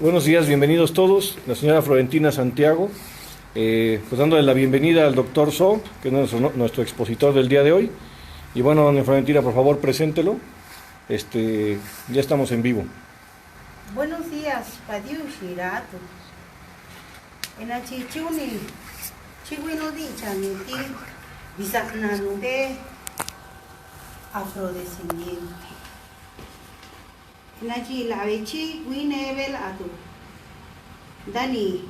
Buenos días, bienvenidos todos. La señora Florentina Santiago, pues dándole la bienvenida al doctor So, que es nuestro expositor del día de hoy. Y bueno, doña Florentina, por favor, preséntelo. Ya estamos en vivo. Buenos días, Padiu Shirato. En la chichuni, chihuino di chaniti, bisacnano de afrodescendiente. En la chilavechi, winevel atu. Dani,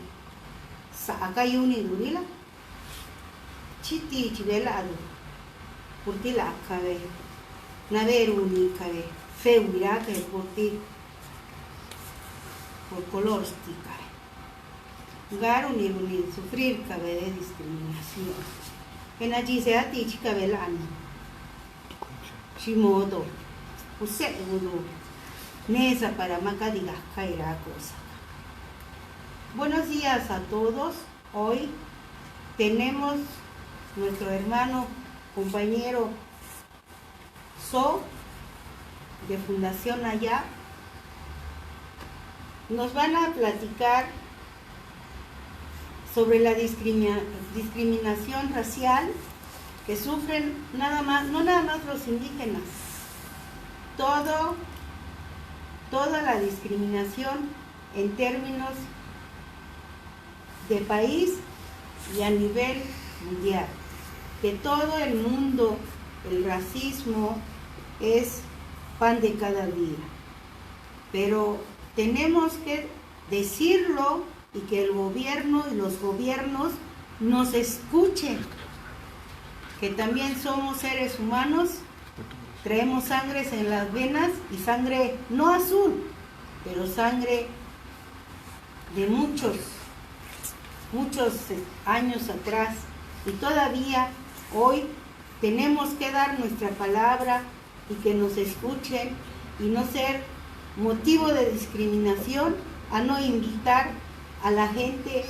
saakayuni durila. Chiti chivela atu. Purtila akabe. Naveruni kabe. Feura que porti. Por color stica. Garuni sufrir cabe de discriminación. En allí se atichi cabelani. Shimodo. Useguro. Nesa para macadiga caerá cosa. Buenos días a todos. Hoy tenemos nuestro hermano, compañero So de Fundación Allá. Nos van a platicar sobre la discriminación racial que sufren no nada más los indígenas, toda la discriminación en términos de país y a nivel mundial. De todo el mundo el racismo es pan de cada día, pero tenemos que decirlo y que el gobierno y los gobiernos nos escuchen, que también somos seres humanos, traemos sangre en las venas y sangre no azul, pero sangre de muchos años atrás, y todavía hoy tenemos que dar nuestra palabra y que nos escuchen y no ser motivo de discriminación, a no invitar a la gente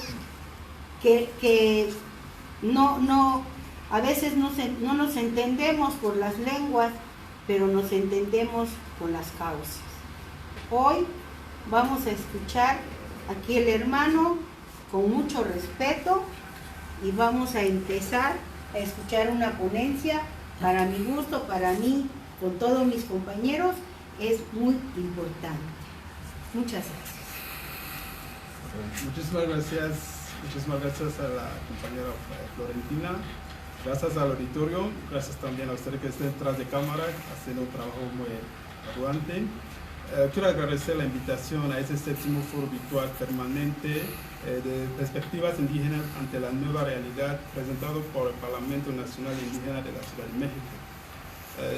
que a veces no nos entendemos por las lenguas, pero nos entendemos con las causas. Hoy vamos a escuchar aquí el hermano con mucho respeto y vamos a empezar a escuchar una ponencia. Para mi gusto, para mí, con todos mis compañeros, es muy importante. Muchas gracias. Muchísimas gracias a la compañera Florentina. Gracias al auditorio, gracias también a ustedes que estén detrás de cámara, haciendo un trabajo muy arduante. Quiero agradecer la invitación a este séptimo foro virtual permanente de perspectivas indígenas ante la nueva realidad presentado por el Parlamento Nacional Indígena de la Ciudad de México.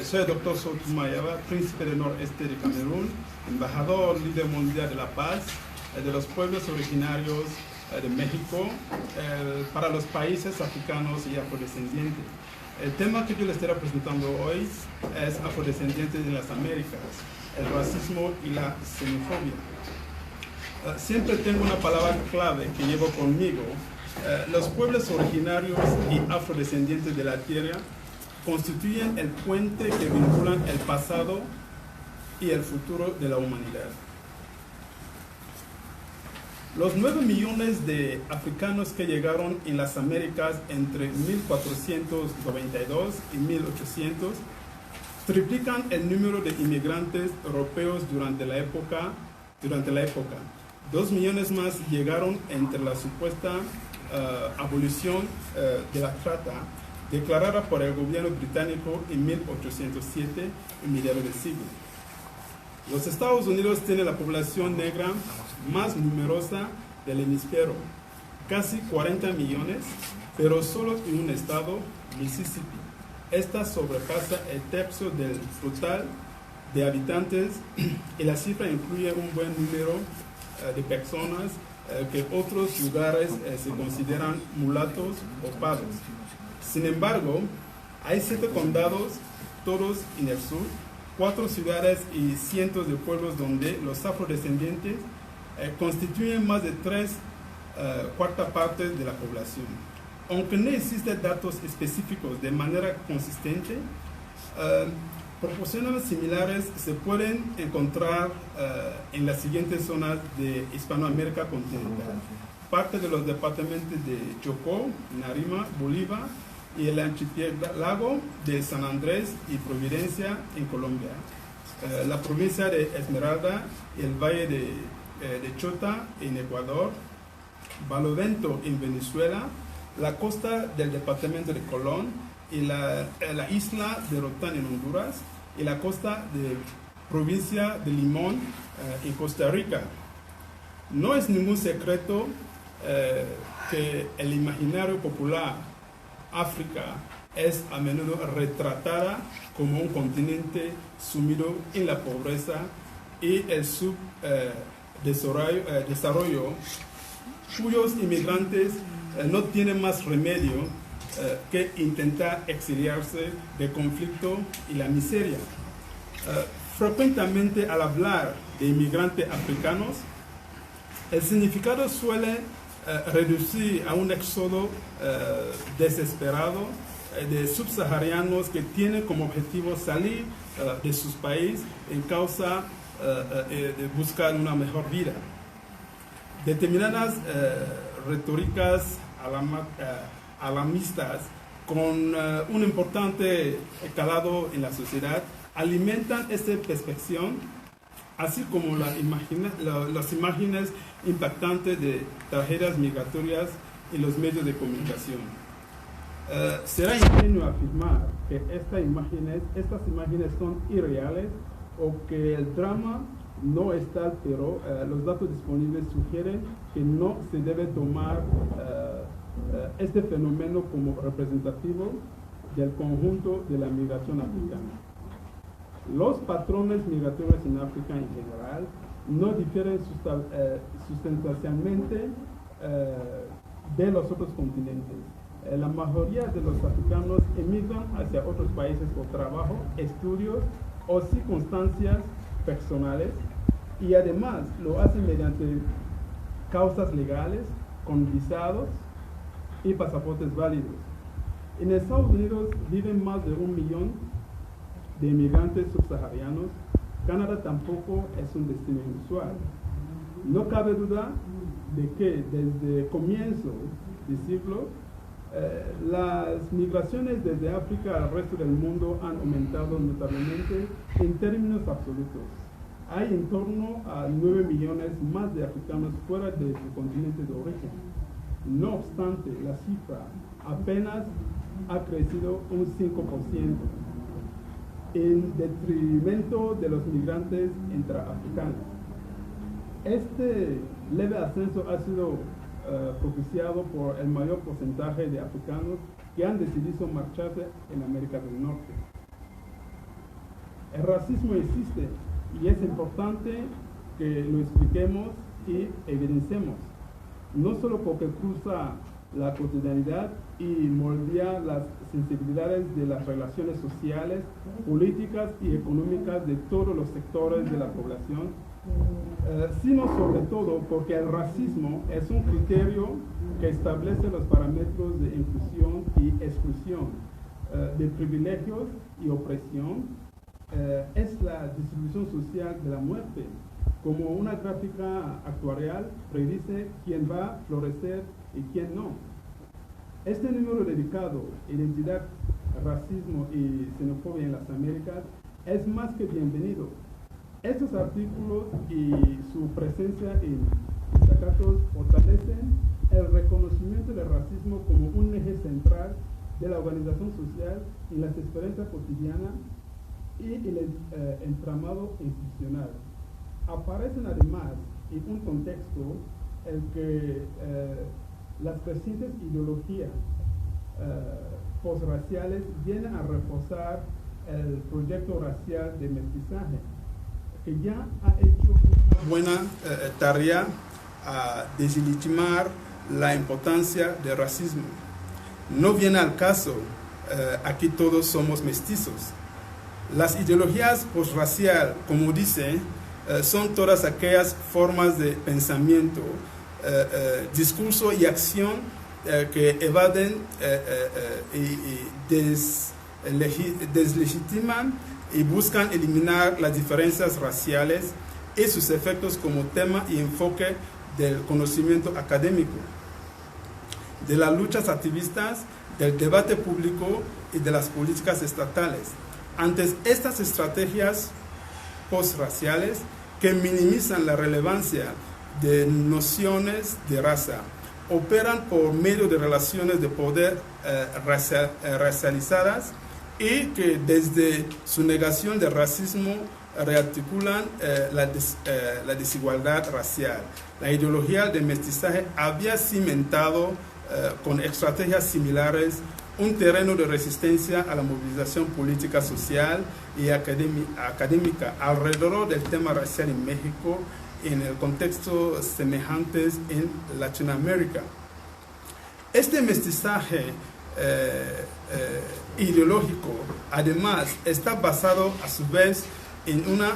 Soy el doctor So Tumayaba, príncipe del noreste de Camerún, embajador líder mundial de la paz de los pueblos originarios de México para los países africanos y afrodescendientes. El tema que yo les estaré presentando hoy es afrodescendientes en las Américas, el racismo y la xenofobia. Siempre tengo una palabra clave que llevo conmigo. Los pueblos originarios y afrodescendientes de la tierra constituyen el puente que vinculan el pasado y el futuro de la humanidad. Los 9 millones de africanos que llegaron en las Américas entre 1492 y 1800 triplican el número de inmigrantes europeos durante la época. 2 millones más llegaron entre la supuesta abolición de la trata declarada por el gobierno británico en 1807, en mediados del siglo. Los Estados Unidos tienen la población negra más numerosa del hemisferio, casi 40 millones, pero solo en un estado, Mississippi. Esta sobrepasa el tercio del total de habitantes y la cifra incluye un buen número de personas que en otros lugares se consideran mulatos o pardos. Sin embargo, hay 7 condados, todos en el sur, 4 ciudades y cientos de pueblos donde los afrodescendientes constituyen más de 3/4 partes de la población. Aunque no existen datos específicos de manera consistente, Proporciones similares se pueden encontrar en las siguientes zonas de Hispanoamérica continental. Parte de los departamentos de Chocó, Narima, Bolívar y el archipiélago de San Andrés y Providencia en Colombia. La provincia de Esmeralda y el valle de Chota en Ecuador. Barlovento en Venezuela. La costa del departamento de Colón y la isla de Rotán en Honduras y la costa de provincia de Limón en Costa Rica. No es ningún secreto que el imaginario popular, África, es a menudo retratada como un continente sumido en la pobreza y el subdesarrollo, cuyos inmigrantes no tienen más remedio que intentar exiliarse del conflicto y la miseria. Frecuentemente al hablar de inmigrantes africanos, el significado suele reducir a un éxodo desesperado de subsaharianos que tienen como objetivo salir de sus países en causa de buscar una mejor vida. Determinadas retóricas alarmistas con un importante calado en la sociedad alimentan esta perspección, así como las imágenes impactantes de tragedias migratorias en los medios de comunicación. Será ingenuo afirmar que estas imágenes son irreales o que el drama no es tal, pero los datos disponibles sugieren que no se debe tomar este fenómeno como representativo del conjunto de la migración africana. Los patrones migratorios en África en general no difieren sustancialmente de los otros continentes. La mayoría de los africanos emigran hacia otros países por trabajo, estudios o circunstancias personales, y además lo hacen mediante causas legales, con visados y pasaportes válidos. En Estados Unidos viven más de 1 millón de inmigrantes subsaharianos. Canadá tampoco es un destino inusual. No cabe duda de que desde comienzo del siglo las migraciones desde África al resto del mundo han aumentado notablemente en términos absolutos. Hay en torno a 9 millones más de africanos fuera de su continente de origen. No obstante, la cifra apenas ha crecido un 5%, en detrimento de los migrantes intraafricanos. Este leve ascenso ha sido propiciado por el mayor porcentaje de africanos que han decidido marcharse en América del Norte. El racismo existe y es importante que lo expliquemos y evidenciemos, no solo porque cruza la cotidianidad y moldea las sensibilidades de las relaciones sociales, políticas y económicas de todos los sectores de la población, sino sobre todo porque el racismo es un criterio que establece los parámetros de inclusión y exclusión, de privilegios y opresión. Es la distribución social de la muerte, como una gráfica actuarial predice quién va a florecer y quién no. Este número dedicado a identidad, racismo y xenofobia en las Américas es más que bienvenido. Estos artículos y su presencia en destacados fortalecen el reconocimiento del racismo como un eje central de la organización social en las experiencias cotidianas y el entramado institucional. Aparecen además en un contexto en que las crecientes ideologías posraciales vienen a reforzar el proyecto racial de mestizaje, que ya ha hecho una buena tarea a deslegitimar la importancia del racismo. No viene al caso, aquí todos somos mestizos. Las ideologías posracial, como dice, son todas aquellas formas de pensamiento, discurso y acción que evaden y deslegitiman y buscan eliminar las diferencias raciales y sus efectos como tema y enfoque del conocimiento académico, de las luchas activistas, del debate público y de las políticas estatales. Ante estas estrategias postraciales que minimizan la relevancia de nociones de raza, operan por medio de relaciones de poder racializadas y que desde su negación del racismo rearticulan la desigualdad racial. La ideología del mestizaje había cimentado con estrategias similares un terreno de resistencia a la movilización política, social y académica alrededor del tema racial en México en el contexto semejantes en Latinoamérica. Este mestizaje ideológico, además, está basado a su vez en una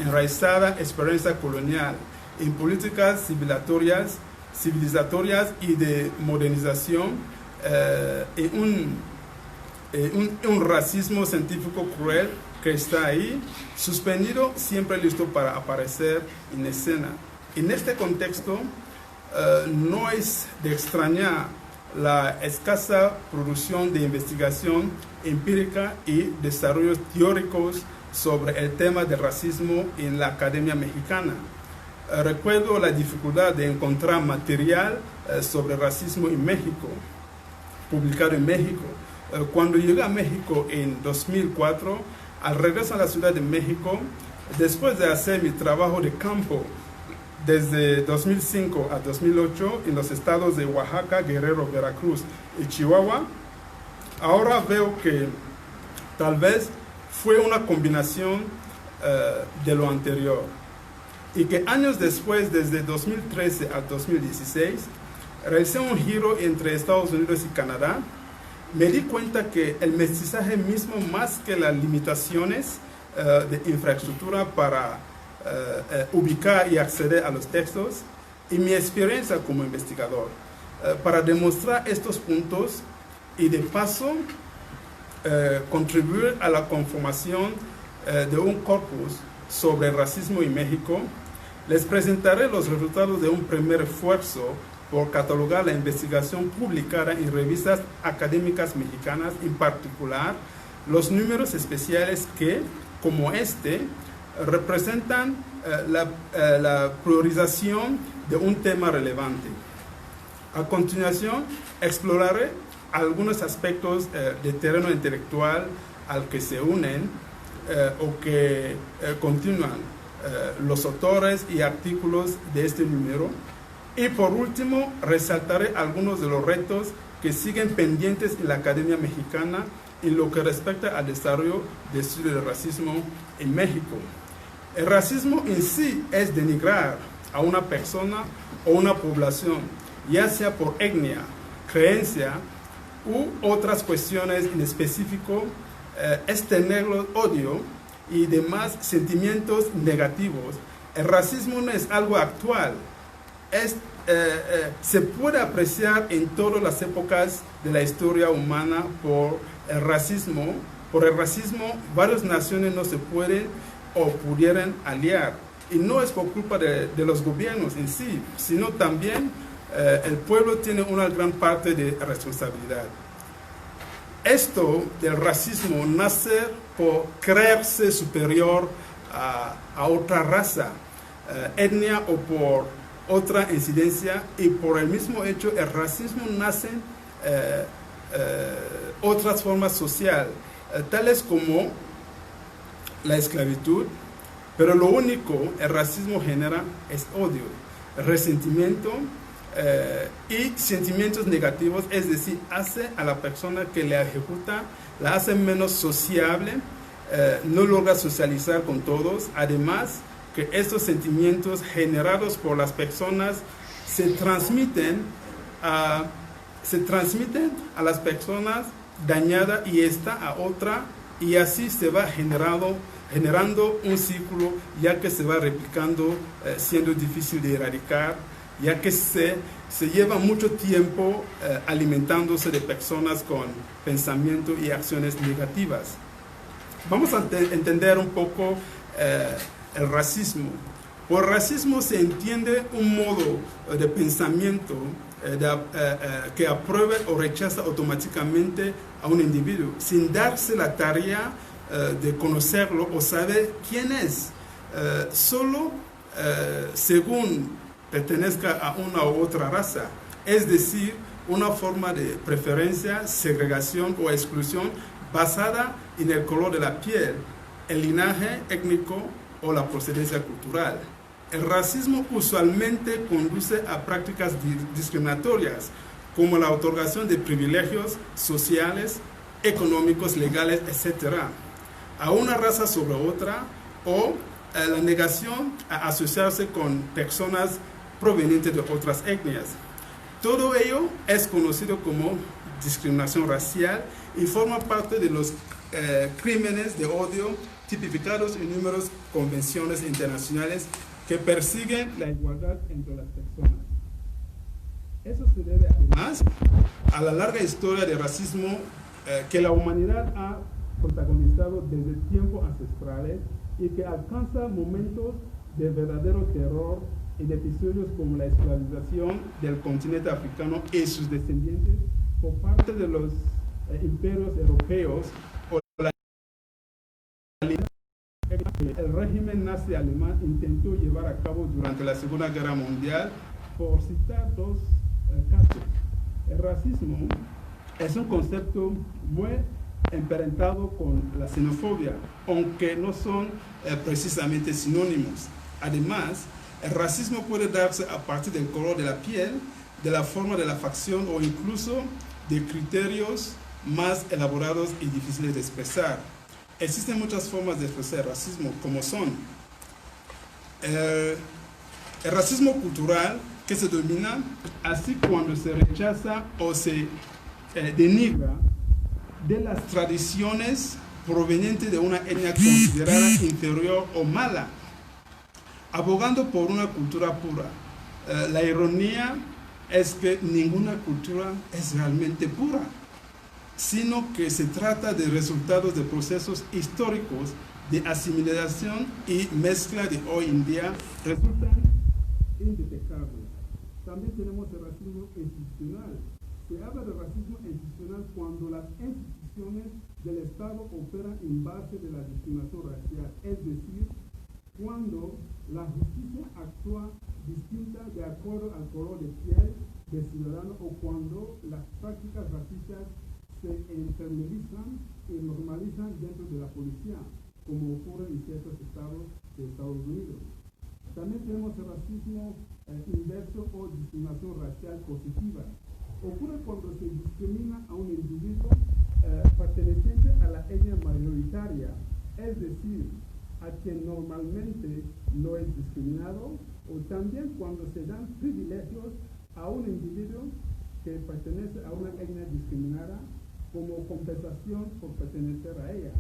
enraizada experiencia colonial, en políticas civilizatorias y de modernización, en un racismo científico cruel que está ahí, suspendido, siempre listo para aparecer en escena. En este contexto, no es de extrañar la escasa producción de investigación empírica y desarrollos teóricos sobre el tema del racismo en la academia mexicana. Recuerdo la dificultad de encontrar material sobre racismo en México, publicado en México. Cuando llegué a México en 2004, al regreso a la Ciudad de México, después de hacer mi trabajo de campo desde 2005 a 2008 en los estados de Oaxaca, Guerrero, Veracruz y Chihuahua, ahora veo que tal vez fue una combinación de lo anterior y que años después, desde 2013 a 2016, realicé un giro entre Estados Unidos y Canadá. Me di cuenta que el mestizaje mismo, más que las limitaciones de infraestructura para ubicar y acceder a los textos, y mi experiencia como investigador, para demostrar estos puntos y de paso contribuir a la conformación de un corpus sobre el racismo en México, les presentaré los resultados de un primer esfuerzo por catalogar la investigación publicada en revistas académicas mexicanas, en particular los números especiales que, como este, representan la priorización de un tema relevante. A continuación, exploraré algunos aspectos de terreno intelectual al que se unen o que continúan los autores y artículos de este número. Y por último, resaltaré algunos de los retos que siguen pendientes en la academia mexicana en lo que respecta al desarrollo de estudios de racismo en México. El racismo en sí es denigrar a una persona o una población, ya sea por etnia, creencia u otras cuestiones en específico, es tener odio y demás sentimientos negativos. El racismo no es algo actual. Se puede apreciar en todas las épocas de la historia humana por el racismo. Por el racismo, varias naciones no se pueden o pudieran aliar. Y no es por culpa de los gobiernos en sí, sino también el pueblo tiene una gran parte de responsabilidad. Esto del racismo nace por creerse superior a otra raza, etnia o por otra incidencia, y por el mismo hecho el racismo nace otras formas sociales, tales como la esclavitud, pero lo único el racismo genera es odio, resentimiento y sentimientos negativos, es decir, hace a la persona que le ejecuta, la hace menos sociable, no logra socializar con todos. Además, que estos sentimientos generados por las personas se transmiten a las personas dañadas y esta a otra, y así se va generando un círculo, ya que se va replicando, siendo difícil de erradicar, ya que se lleva mucho tiempo alimentándose de personas con pensamientos y acciones negativas. Vamos a entender un poco el racismo. Por racismo se entiende un modo de pensamiento que apruebe o rechaza automáticamente a un individuo, sin darse la tarea de conocerlo o saber quién es, solo según pertenezca a una u otra raza, es decir, una forma de preferencia, segregación o exclusión basada en el color de la piel, el linaje étnico o la procedencia cultural. El racismo usualmente conduce a prácticas discriminatorias, como la otorgación de privilegios sociales, económicos, legales, etc., a una raza sobre otra, o la negación a asociarse con personas provenientes de otras etnias. Todo ello es conocido como discriminación racial y forma parte de los crímenes de odio tipificados en numerosas convenciones internacionales que persiguen la igualdad entre las personas. Eso se debe además a la larga historia de racismo que la humanidad ha protagonizado desde tiempos ancestrales y que alcanza momentos de verdadero terror en episodios como la esclavización del continente africano y sus descendientes por parte de los imperios europeos o la el régimen nazi alemán intentó llevar a cabo durante la Segunda Guerra Mundial, por citar dos casos. El racismo es un concepto muy emparentado con la xenofobia, aunque no son precisamente sinónimos. Además, el racismo puede darse a partir del color de la piel, de la forma de la facción o incluso de criterios más elaborados y difíciles de expresar. Existen muchas formas de expresar racismo, como son el racismo cultural, que se domina así cuando se rechaza o se denigra de las tradiciones provenientes de una etnia considerada inferior o mala, abogando por una cultura pura. La ironía es que ninguna cultura es realmente pura, sino que se trata de resultados de procesos históricos de asimilación y mezcla de hoy en día resultan indetectables. También tenemos el racismo institucional. Se habla de racismo institucional cuando las instituciones del Estado operan en base de la discriminación racial, es decir, cuando la justicia actúa distinta de acuerdo al color de piel del ciudadano o cuando las prácticas racistas se internalizan y normalizan dentro de la policía, como ocurre en ciertos estados de Estados Unidos. También tenemos el racismo inverso o discriminación racial positiva. Ocurre cuando se discrimina a un individuo perteneciente a la etnia mayoritaria, es decir, a quien normalmente no es discriminado, o también cuando se dan privilegios a un individuo que pertenece a una etnia discriminada como compensación por pertenecer a ella.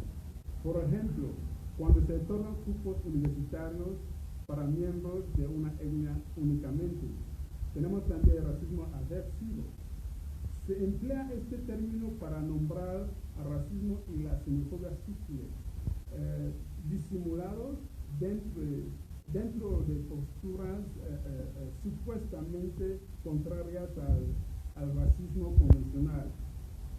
Por ejemplo, cuando se otorgan cupos universitarios para miembros de una etnia únicamente. Tenemos también el racismo aversivo. Se emplea este término para nombrar al racismo y la xenofobia sutiles, disimulados dentro de posturas supuestamente contrarias al racismo convencional.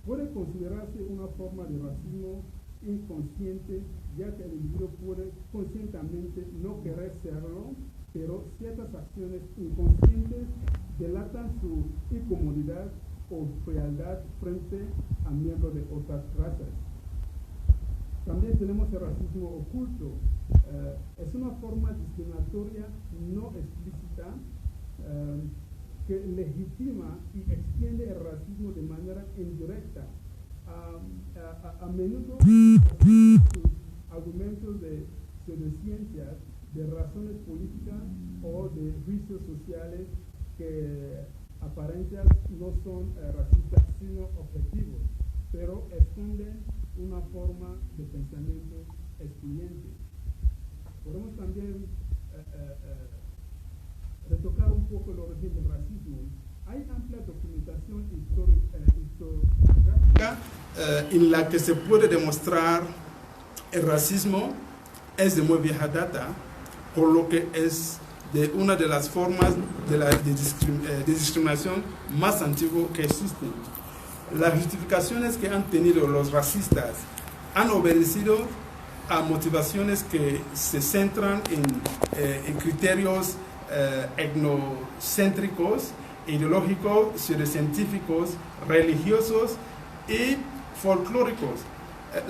Puede considerarse una forma de racismo inconsciente, ya que el individuo puede conscientemente no querer serlo, pero ciertas acciones inconscientes delatan su incomodidad o frialdad frente a miembros de otras razas. También tenemos el racismo oculto. Es una forma discriminatoria no explícita que legitima y extiende el racismo de manera indirecta. A menudo sus argumentos de pseudociencias, de razones políticas o de juicios sociales que aparentemente no son racistas sino objetivos, pero esconden una forma de pensamiento excluyente. Podemos también retocar un poco el origen del racismo. Hay amplia documentación historiográfica en la que se puede demostrar el racismo es de muy vieja data, por lo que es de una de las formas de discriminación más antiguas que existen. Las justificaciones que han tenido los racistas han obedecido a motivaciones que se centran en criterios etnocéntricos, ideológicos, pseudocientíficos, religiosos y folclóricos.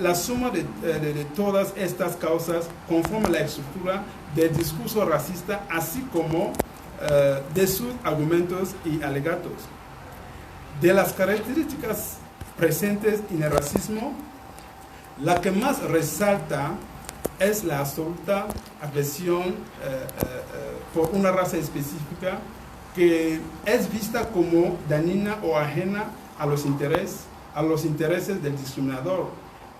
La suma de todas estas causas conforma la estructura del discurso racista, así como de sus argumentos y alegatos. De las características presentes en el racismo, la que más resalta es la absoluta agresión por una raza específica que es vista como dañina o ajena a los intereses del discriminador.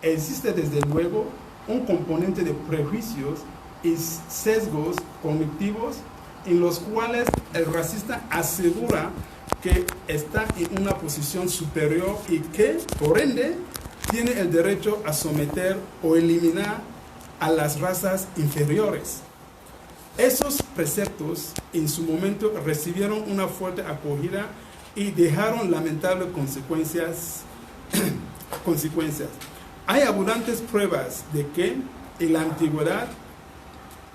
Existe desde luego un componente de prejuicios y sesgos cognitivos en los cuales el racista asegura que está en una posición superior y que, por ende, tiene el derecho a someter o eliminar a las razas inferiores. Esos preceptos en su momento recibieron una fuerte acogida y dejaron lamentables consecuencias. Hay abundantes pruebas de que en la antigüedad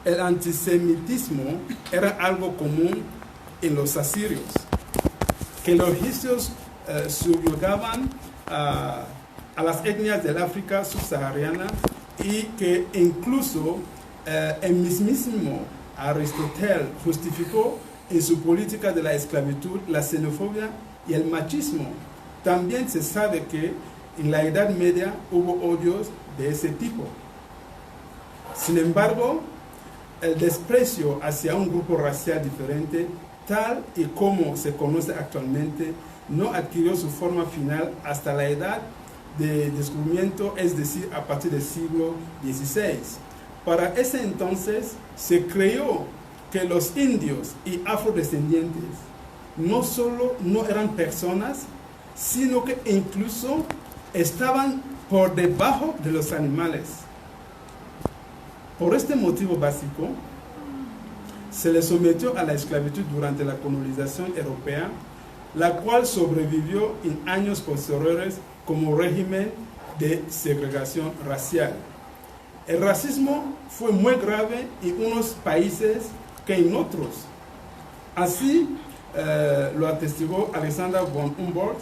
el antisemitismo era algo común en los asirios, que los egipcios subyugaban a las etnias del África subsahariana y que incluso el mismísimo Aristóteles justificó en su política de la esclavitud la xenofobia y el machismo. También se sabe que en la Edad Media hubo odios de ese tipo. Sin embargo, el desprecio hacia un grupo racial diferente, tal y como se conoce actualmente, no adquirió su forma final hasta la edad de descubrimiento, es decir, a partir del siglo XVI. Para ese entonces se creyó que los indios y afrodescendientes no solo no eran personas, sino que incluso estaban por debajo de los animales. Por este motivo básico, se les sometió a la esclavitud durante la colonización europea, la cual sobrevivió en años posteriores como régimen de segregación racial. El racismo fue muy grave en unos países que en otros. Así lo atestiguó Alexander von Humboldt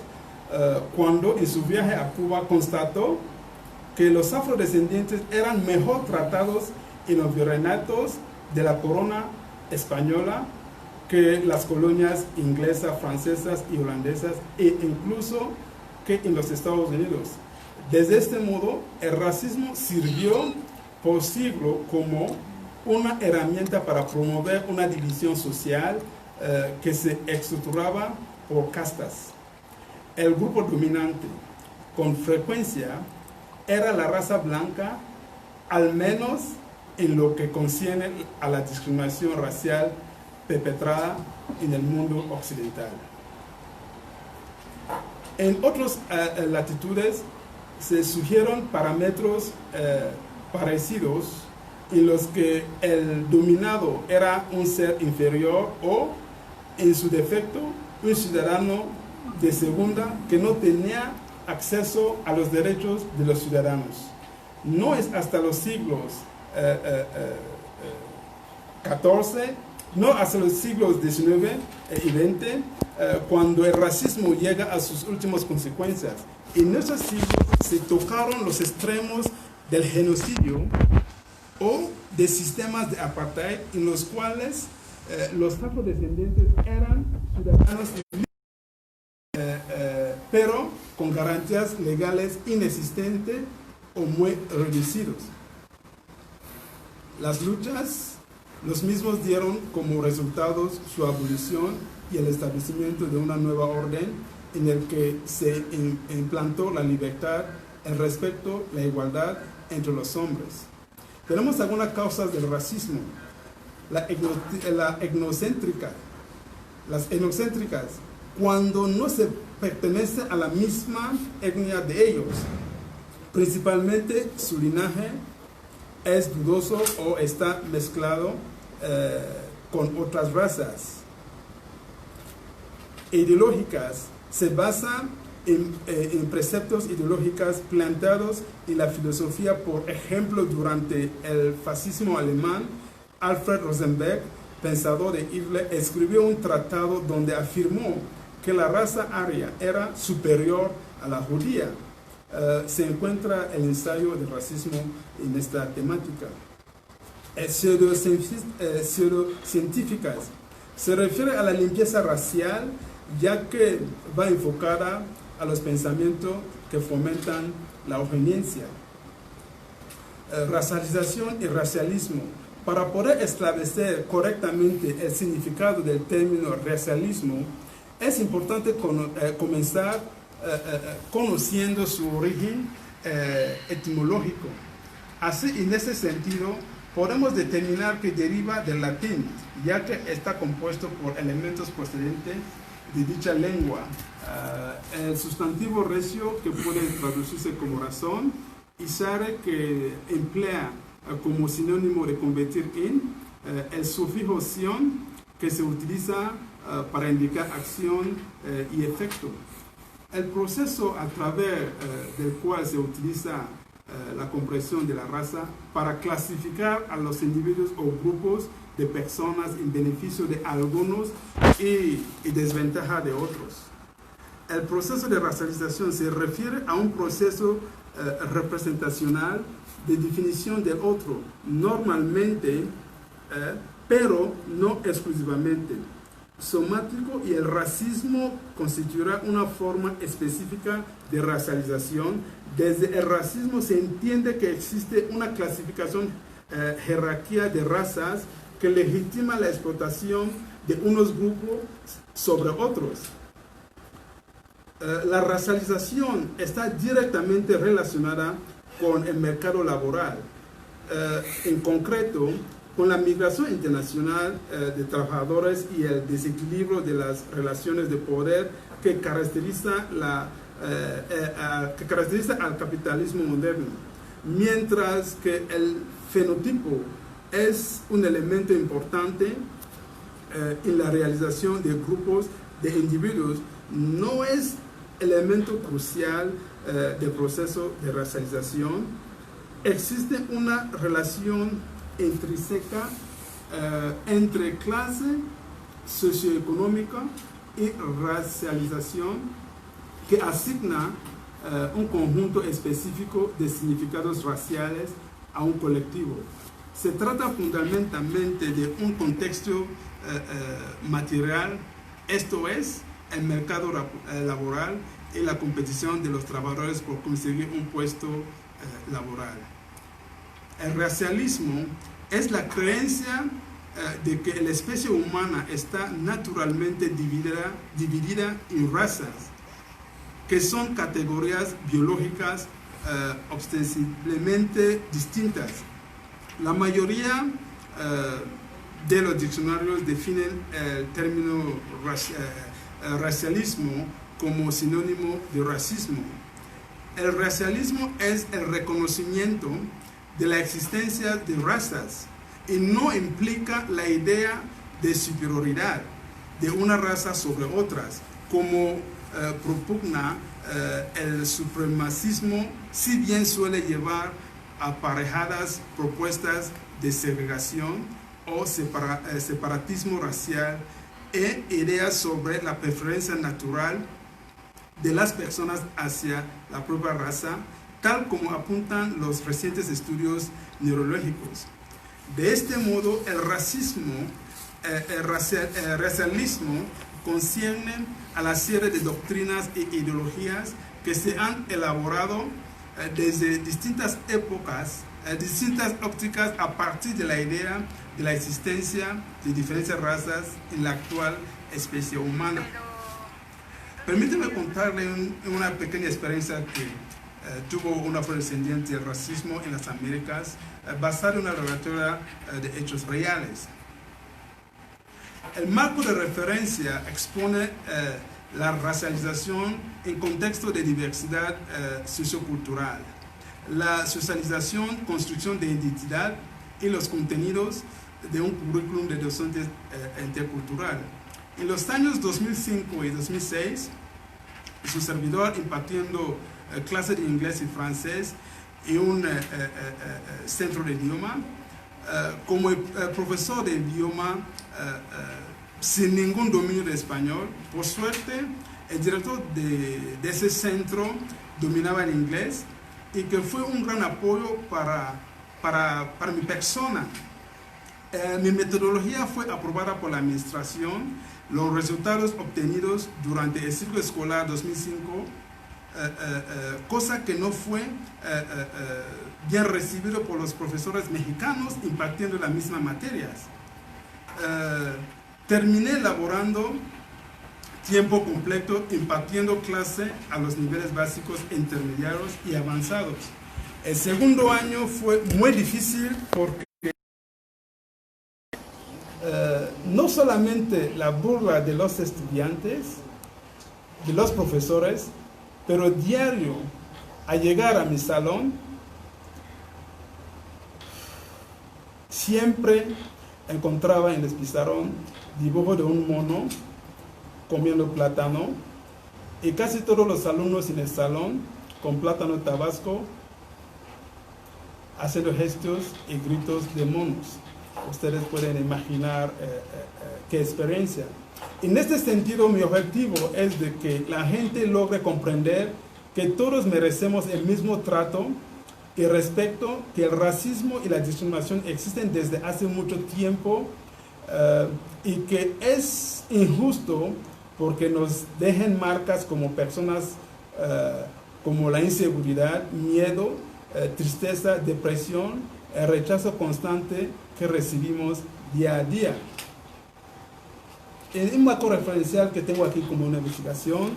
cuando en su viaje a Cuba constató que los afrodescendientes eran mejor tratados en los virreinatos de la corona española que las colonias inglesas, francesas y holandesas, e incluso que en los Estados Unidos. Desde este modo, el racismo sirvió por siglos como una herramienta para promover una división social que se estructuraba por castas. El grupo dominante, con frecuencia, era la raza blanca, al menos en lo que concierne a la discriminación racial perpetrada en el mundo occidental. En otras latitudes se sugieren parámetros parecidos en los que el dominado era un ser inferior o, en su defecto, un ciudadano de segunda que no tenía acceso a los derechos de los ciudadanos. No es hasta los siglos XIV, no hasta los siglos XIX y XX, cuando el racismo llega a sus últimas consecuencias. En esos siglos se tocaron los extremos del genocidio o de sistemas de apartheid en los cuales los afrodescendientes eran ciudadanos pero con garantías legales inexistentes o muy reducidos. Las luchas, los mismos dieron como resultados su abolición y el establecimiento de una nueva orden en el que se implantó la libertad, el respeto, la igualdad entre los hombres. Tenemos algunas causas del racismo. Las etnocéntricas, cuando no se pertenece a la misma etnia de ellos, principalmente su linaje, es dudoso o está mezclado con otras razas. Ideológicas se basa en preceptos ideológicos planteados en la filosofía. Por ejemplo, durante el fascismo alemán, Alfred Rosenberg, pensador de Hitler, escribió un tratado donde afirmó que la raza aria era superior a la judía. Se encuentra el ensayo del racismo en esta temática. Pseudocientíficas se refiere a la limpieza racial, ya que va enfocada a los pensamientos que fomentan la eugenia. Racialización y racialismo. Para poder establecer correctamente el significado del término racialismo, es importante comenzar conociendo su origen etimológico. Así, en ese sentido, podemos determinar que deriva del latín, ya que está compuesto por elementos procedentes de dicha lengua. El sustantivo recio, que puede traducirse como razón, y sare, que emplea como sinónimo de convertir en, el sufijo sion, que se utiliza para indicar acción y efecto. El proceso a través del cual se utiliza la comprensión de la raza para clasificar a los individuos o grupos de personas en beneficio de algunos y desventaja de otros. El proceso de racialización se refiere a un proceso representacional de definición del otro, normalmente, pero no exclusivamente, somático, y el racismo constituirá una forma específica de racialización. Desde el racismo se entiende que existe una clasificación, jerarquía de razas que legitima la explotación de unos grupos sobre otros. La racialización está directamente relacionada con el mercado laboral, en concreto con la migración internacional de trabajadores y el desequilibrio de las relaciones de poder que caracteriza al capitalismo moderno, mientras que el fenotipo es un elemento importante en la realización de grupos de individuos, no es elemento crucial del proceso de racialización. Existe una relación intrínseca entre clase socioeconómica y racialización que asigna un conjunto específico de significados raciales a un colectivo. Se trata fundamentalmente de un contexto material, esto es, el mercado laboral y la competición de los trabajadores por conseguir un puesto laboral. El racialismo es la creencia de que la especie humana está naturalmente dividida en razas, que son categorías biológicas ostensiblemente distintas. La mayoría de los diccionarios definen el término racialismo como sinónimo de racismo. El racialismo es el reconocimiento de la existencia de razas y no implica la idea de superioridad de una raza sobre otras, como propugna el supremacismo, si bien suele llevar aparejadas propuestas de segregación o separatismo racial e ideas sobre la preferencia natural de las personas hacia la propia raza, tal como apuntan los recientes estudios neurológicos. De este modo, el racialismo concierne a la serie de doctrinas e ideologías que se han elaborado desde distintas épocas, distintas ópticas, a partir de la idea de la existencia de diferentes razas en la actual especie humana. Permíteme contarle una pequeña experiencia que tuvo una afrodescendiente del racismo en las Américas, basada en una relatora de hechos reales. El marco de referencia expone la racialización en contexto de diversidad sociocultural. la socialización, construcción de identidad y los contenidos de un currículum de docentes intercultural. En los años 2005 y 2006, su servidor impartiendo clases de inglés y francés en un centro de idioma. Como profesor de idioma sin ningún dominio de español, por suerte, el director de ese centro dominaba el inglés y que fue un gran apoyo para mi persona. Mi metodología fue aprobada por la administración. Los resultados obtenidos durante el ciclo escolar 2005, cosa que no fue bien recibido por los profesores mexicanos impartiendo las mismas materias. Terminé laborando tiempo completo impartiendo clase a los niveles básicos, intermediarios y avanzados. El segundo año fue muy difícil porque no solamente la burla de los estudiantes, de los profesores, pero diario al llegar a mi salón siempre encontraba en el pizarrón dibujo de un mono comiendo plátano y casi todos los alumnos en el salón con plátano tabasco haciendo gestos y gritos de monos. Ustedes pueden imaginar qué experiencia. En este sentido, mi objetivo es de que la gente logre comprender que todos merecemos el mismo trato y respeto, que el racismo y la discriminación existen desde hace mucho tiempo y que es injusto porque nos dejen marcas como personas como la inseguridad, miedo, tristeza, depresión, el rechazo constante que recibimos día a día. En un marco referencial que tengo aquí como una investigación,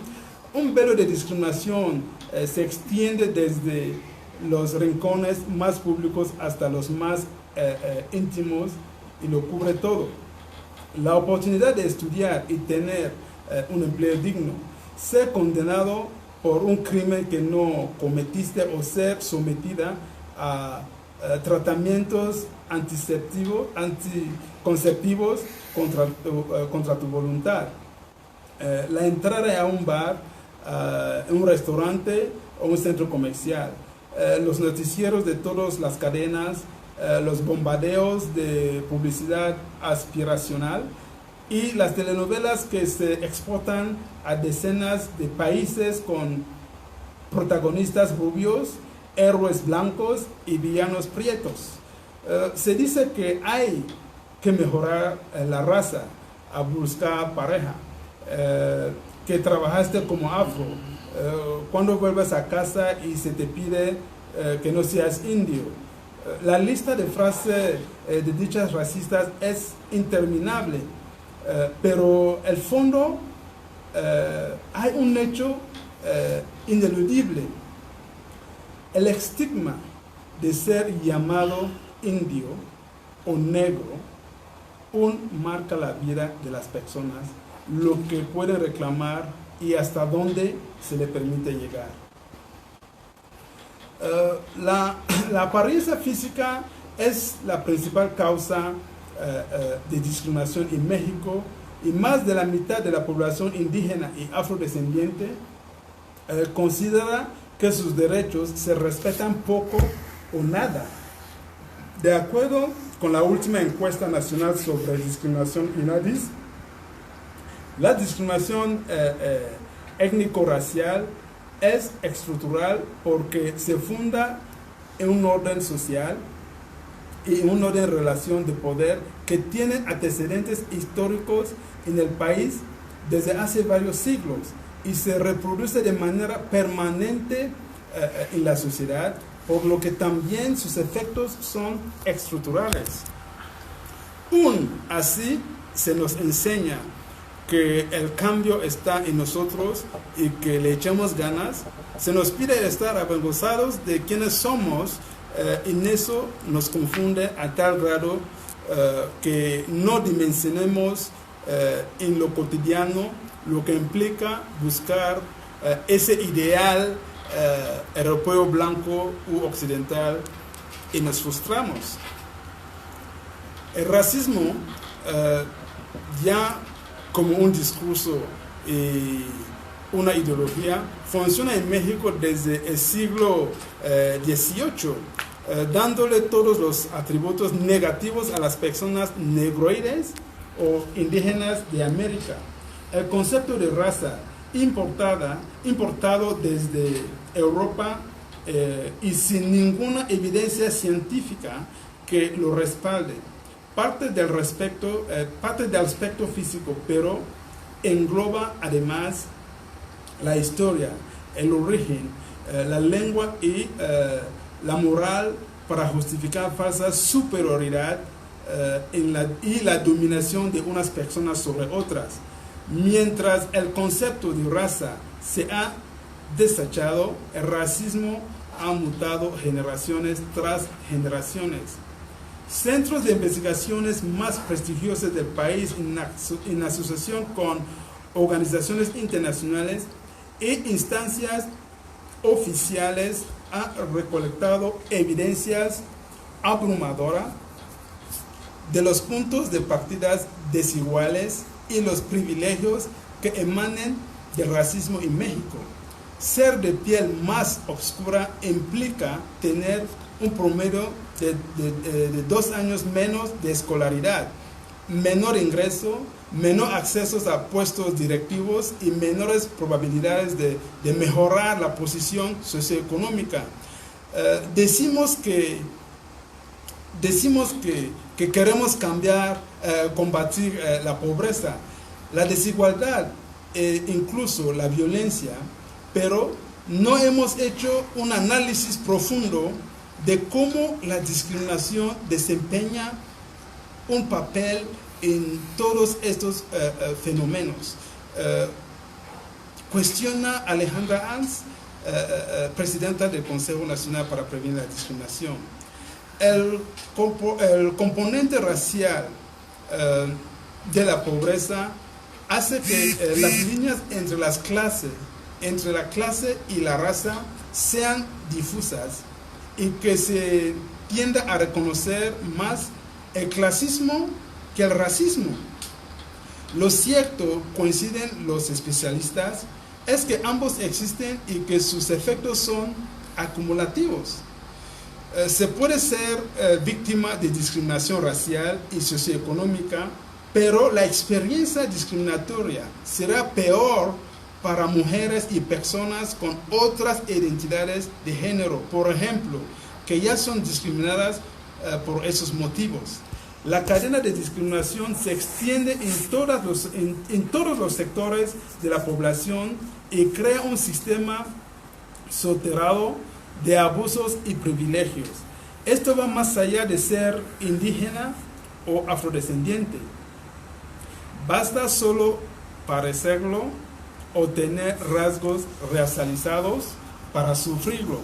un velo de discriminación se extiende desde los rincones más públicos hasta los más íntimos y lo cubre todo. La oportunidad de estudiar y tener un empleo digno, ser condenado por un crimen que no cometiste o ser sometida a tratamientos anticonceptivos contra tu voluntad. La entrada a un bar, un restaurante o un centro comercial. Los noticieros de todas las cadenas, los bombardeos de publicidad aspiracional y las telenovelas que se exportan a decenas de países con protagonistas rubios, héroes blancos y villanos prietos. Se dice que hay que mejorar la raza, a buscar pareja, que trabajaste como afro, cuando vuelves a casa y se te pide que no seas indio. La lista de frases de dichas racistas es interminable, pero el fondo hay un hecho ineludible. El estigma de ser llamado indio o negro marca la vida de las personas, lo que pueden reclamar y hasta dónde se le permite llegar. La apariencia física es la principal causa de discriminación en México y más de la mitad de la población indígena y afrodescendiente considera que sus derechos se respetan poco o nada. De acuerdo con la última encuesta nacional sobre discriminación INADIS, la discriminación étnico-racial es estructural porque se funda en un orden social y en un orden de relación de poder que tiene antecedentes históricos en el país desde hace varios siglos y se reproduce de manera permanente en la sociedad, por lo que también sus efectos son estructurales. Así se nos enseña que el cambio está en nosotros y que le echemos ganas. Se nos pide estar avergonzados de quienes somos, y eso nos confunde a tal grado que no dimensionemos en lo cotidiano lo que implica buscar ese ideal europeo blanco u occidental y nos frustramos. El racismo ya como un discurso y una ideología funciona en México desde el siglo XVIII, dándole todos los atributos negativos a las personas negroides o indígenas de América. El concepto de raza importado desde Europa y sin ninguna evidencia científica que lo respalde. Parte del aspecto físico, pero engloba además la historia, el origen, la lengua y la moral para justificar falsa superioridad y la dominación de unas personas sobre otras. Mientras el concepto de raza se ha desechado, el racismo ha mutado generaciones tras generaciones. Centros de investigaciones más prestigiosos del país, en asociación con organizaciones internacionales e instancias oficiales, han recolectado evidencias abrumadoras de los puntos de partida desiguales y los privilegios que emanan del racismo en México. Ser de piel más oscura implica tener un promedio de 2 años menos de escolaridad, menor ingreso, menor acceso a puestos directivos y menores probabilidades de mejorar la posición socioeconómica. Decimos que queremos combatir la pobreza, la desigualdad e incluso la violencia, pero no hemos hecho un análisis profundo de cómo la discriminación desempeña un papel en todos estos fenómenos. Cuestiona Alejandra Ans, presidenta del Consejo Nacional para Prevenir la Discriminación. El componente racial de la pobreza hace que las líneas entre la clase y la raza sean difusas y que se tienda a reconocer más el clasismo que el racismo. Lo cierto, coinciden los especialistas, es que ambos existen y que sus efectos son acumulativos. Se puede ser víctima de discriminación racial y socioeconómica, pero la experiencia discriminatoria será peor para mujeres y personas con otras identidades de género, por ejemplo, que ya son discriminadas por esos motivos. La cadena de discriminación se extiende en todos los sectores de la población y crea un sistema soterrado de abusos y privilegios. Esto va más allá de ser indígena o afrodescendiente. Basta solo parecerlo o tener rasgos racializados para sufrirlo.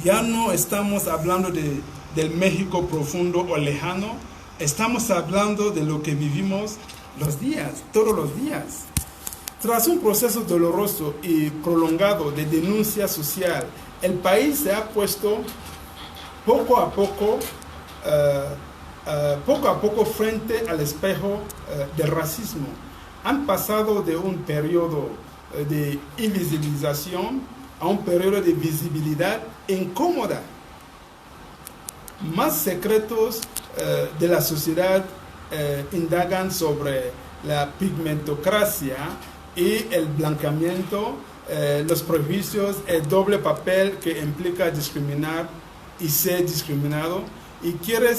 Ya no estamos hablando del México profundo o lejano, estamos hablando de lo que vivimos todos los días. Tras un proceso doloroso y prolongado de denuncia social, el país se ha puesto poco a poco frente al espejo del racismo. Han pasado de un periodo de invisibilización a un periodo de visibilidad incómoda. Más secretos de la sociedad indagan sobre la pigmentocracia y el blanqueamiento, los prejuicios, el doble papel que implica discriminar y ser discriminado, y quienes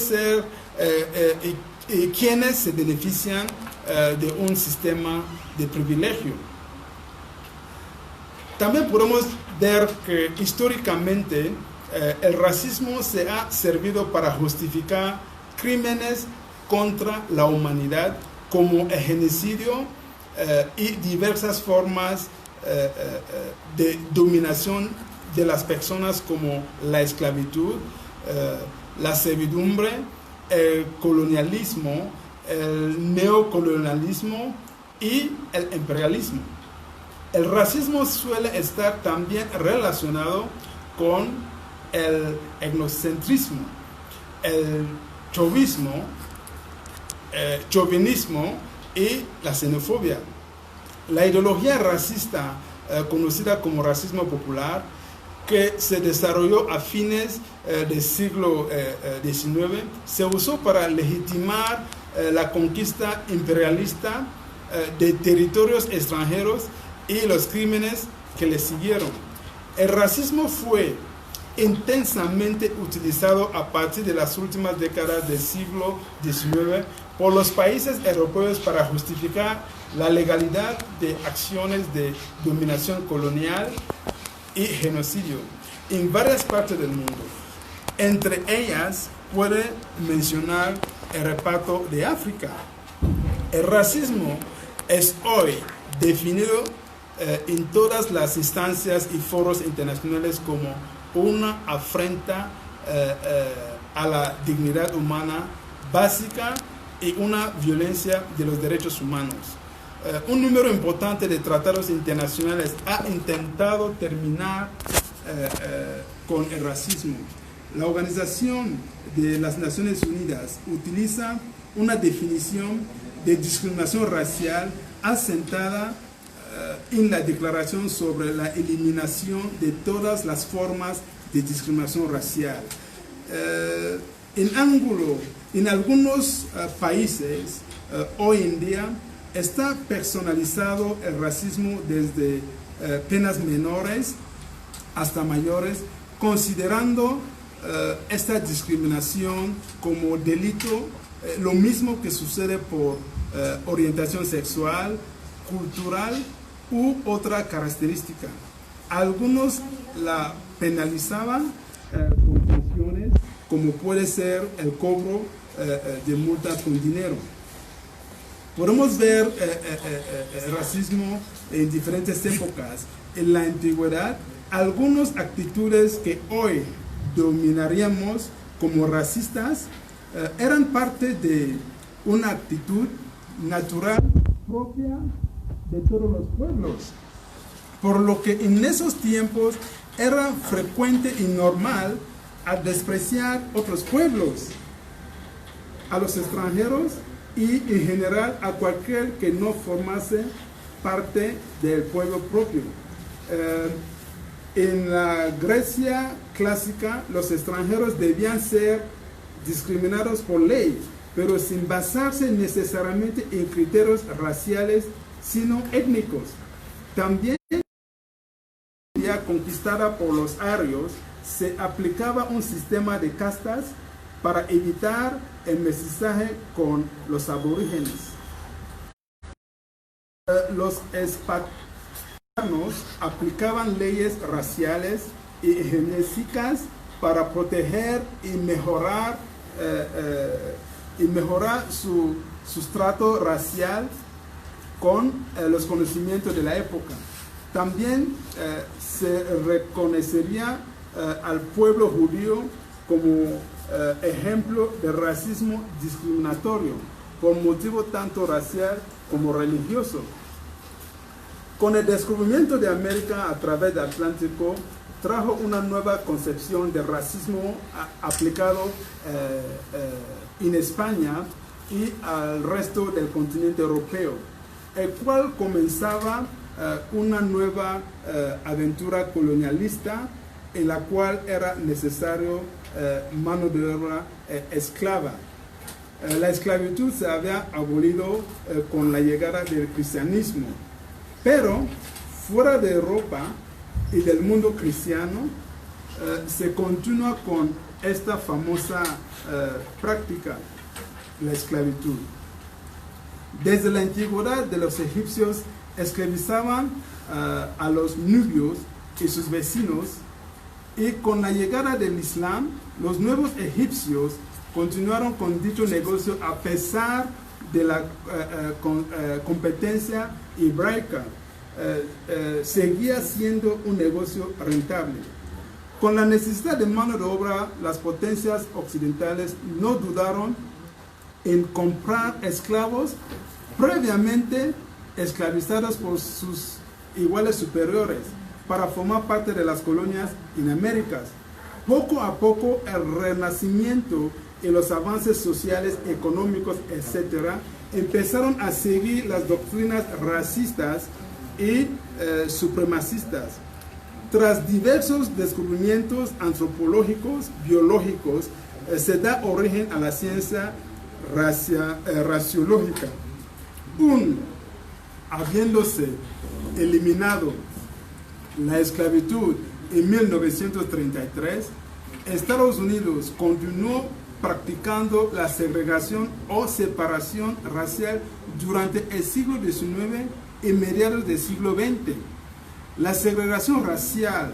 se benefician de un sistema de privilegio. También podemos ver que históricamente el racismo se ha servido para justificar crímenes contra la humanidad como el genocidio y diversas formas de dominación de las personas como la esclavitud, la servidumbre, el colonialismo, el neocolonialismo y el imperialismo. El racismo suele estar también relacionado con el etnocentrismo, el chauvinismo y la xenofobia. La ideología racista, conocida como racismo popular, que se desarrolló a fines del siglo XIX, se usó para legitimar la conquista imperialista de territorios extranjeros y los crímenes que le siguieron. El racismo fue intensamente utilizado a partir de las últimas décadas del siglo XIX por los países europeos para justificar la legalidad de acciones de dominación colonial y genocidio en varias partes del mundo. Entre ellas puede mencionar el reparto de África. El racismo es hoy definido en todas las instancias y foros internacionales como una afrenta a la dignidad humana básica y una violencia de los derechos humanos. Un número importante de tratados internacionales ha intentado terminar con el racismo. La Organización de las Naciones Unidas utiliza una definición de discriminación racial asentada en la Declaración sobre la eliminación de todas las formas de discriminación racial. En algunos países hoy en día está personalizado el racismo desde penas menores hasta mayores, considerando esta discriminación como delito, lo mismo que sucede por orientación sexual, cultural u otra característica. Algunos la penalizaban con sanciones, como puede ser el cobro de multas con dinero. Podemos ver el racismo en diferentes épocas. En la antigüedad, algunas actitudes que hoy dominaríamos como racistas eran parte de una actitud natural propia de todos los pueblos, por lo que en esos tiempos era frecuente y normal a despreciar otros pueblos, a los extranjeros y en general a cualquier que no formase parte del pueblo propio. En la Grecia clásica, los extranjeros debían ser discriminados por ley, pero sin basarse necesariamente en criterios raciales, sino étnicos. También en la India conquistada por los arios, se aplicaba un sistema de castas para evitar el mestizaje con los aborígenes. Los espartanos aplicaban leyes raciales y genéticas para proteger y mejorar su sustrato racial con los conocimientos de la época. También se reconocería al pueblo judío como ejemplo de racismo discriminatorio por motivo tanto racial como religioso. Con el descubrimiento de América a través del Atlántico, trajo una nueva concepción de racismo aplicado en España y al resto del continente europeo, el cual comenzaba una nueva aventura colonialista en la cual era necesario mano de obra esclava. La esclavitud se había abolido con la llegada del cristianismo, pero fuera de Europa y del mundo cristiano se continúa con esta famosa práctica, la esclavitud. Desde la antigüedad de los egipcios esclavizaban a los nubios y sus vecinos, y con la llegada del Islam, los nuevos egipcios continuaron con dicho negocio a pesar de la competencia hebraica. Seguía siendo un negocio rentable. Con la necesidad de mano de obra, las potencias occidentales no dudaron en comprar esclavos previamente esclavizados por sus iguales superiores para formar parte de las colonias en Américas. Poco a poco el renacimiento y los avances sociales, económicos, etc., empezaron a seguir las doctrinas racistas y supremacistas. Tras diversos descubrimientos antropológicos, biológicos, se da origen a la ciencia raciológica. Habiéndose eliminado la esclavitud en 1933, Estados Unidos continuó practicando la segregación o separación racial durante el siglo XIX y mediados del siglo XX. La segregación racial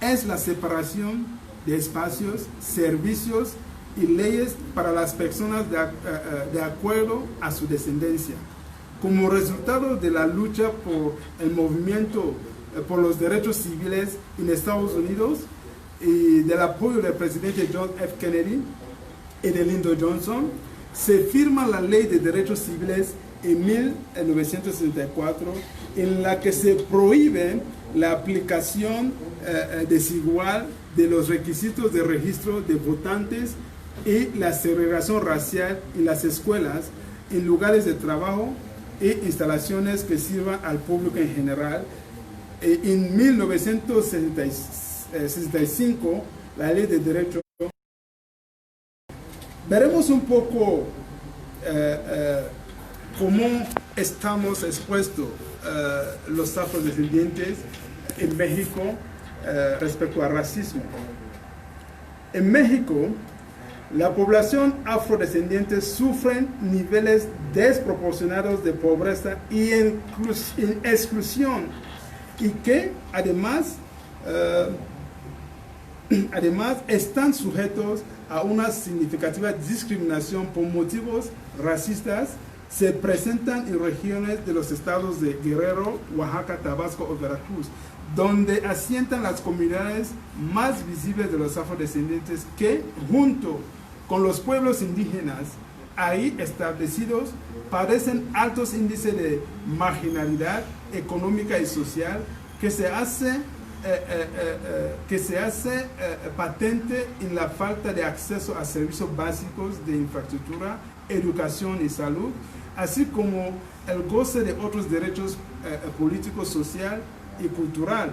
es la separación de espacios, servicios y leyes para las personas de acuerdo a su descendencia. Como resultado de la lucha por el movimiento por los derechos civiles en Estados Unidos y del apoyo del presidente John F. Kennedy y de Lyndon Johnson, se firma la Ley de Derechos Civiles en 1964, en la que se prohíbe la aplicación desigual de los requisitos de registro de votantes y la segregación racial en las escuelas, en lugares de trabajo e instalaciones que sirvan al público en general. En 1965, la Ley de Derechos. Veremos un poco cómo estamos expuestos los afrodescendientes en México respecto al racismo. En México, la población afrodescendiente sufre niveles desproporcionados de pobreza y exclusión, y que además están sujetos a una significativa discriminación por motivos racistas. Se presentan en regiones de los estados de Guerrero, Oaxaca, Tabasco o Veracruz, donde asientan las comunidades más visibles de los afrodescendientes que, junto con los pueblos indígenas ahí establecidos, padecen altos índices de marginalidad económica y social que se hace patente en la falta de acceso a servicios básicos de infraestructura, educación y salud, así como el goce de otros derechos políticos, social y cultural.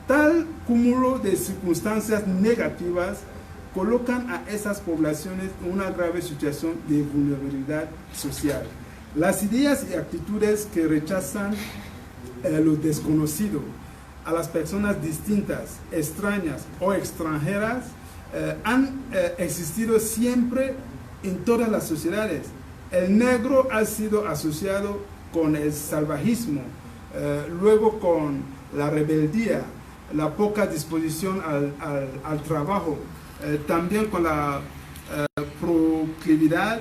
Tal cúmulo de circunstancias negativas colocan a esas poblaciones en una grave situación de vulnerabilidad social. Las ideas y actitudes que rechazan lo desconocido, a las personas distintas, extrañas o extranjeras, han existido siempre en todas las sociedades. El negro ha sido asociado con el salvajismo, luego con la rebeldía, la poca disposición al trabajo, también con la proclividad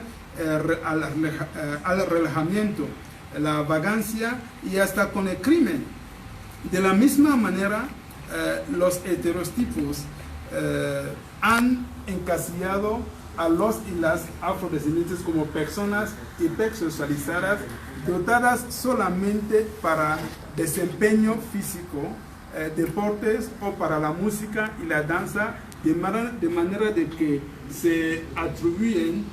al relajamiento, la vagancia y hasta con el crimen. De la misma manera, los estereotipos han encasillado a los y las afrodescendientes como personas hipersexualizadas, dotadas solamente para desempeño físico, deportes o para la música y la danza, de manera de que se atribuyen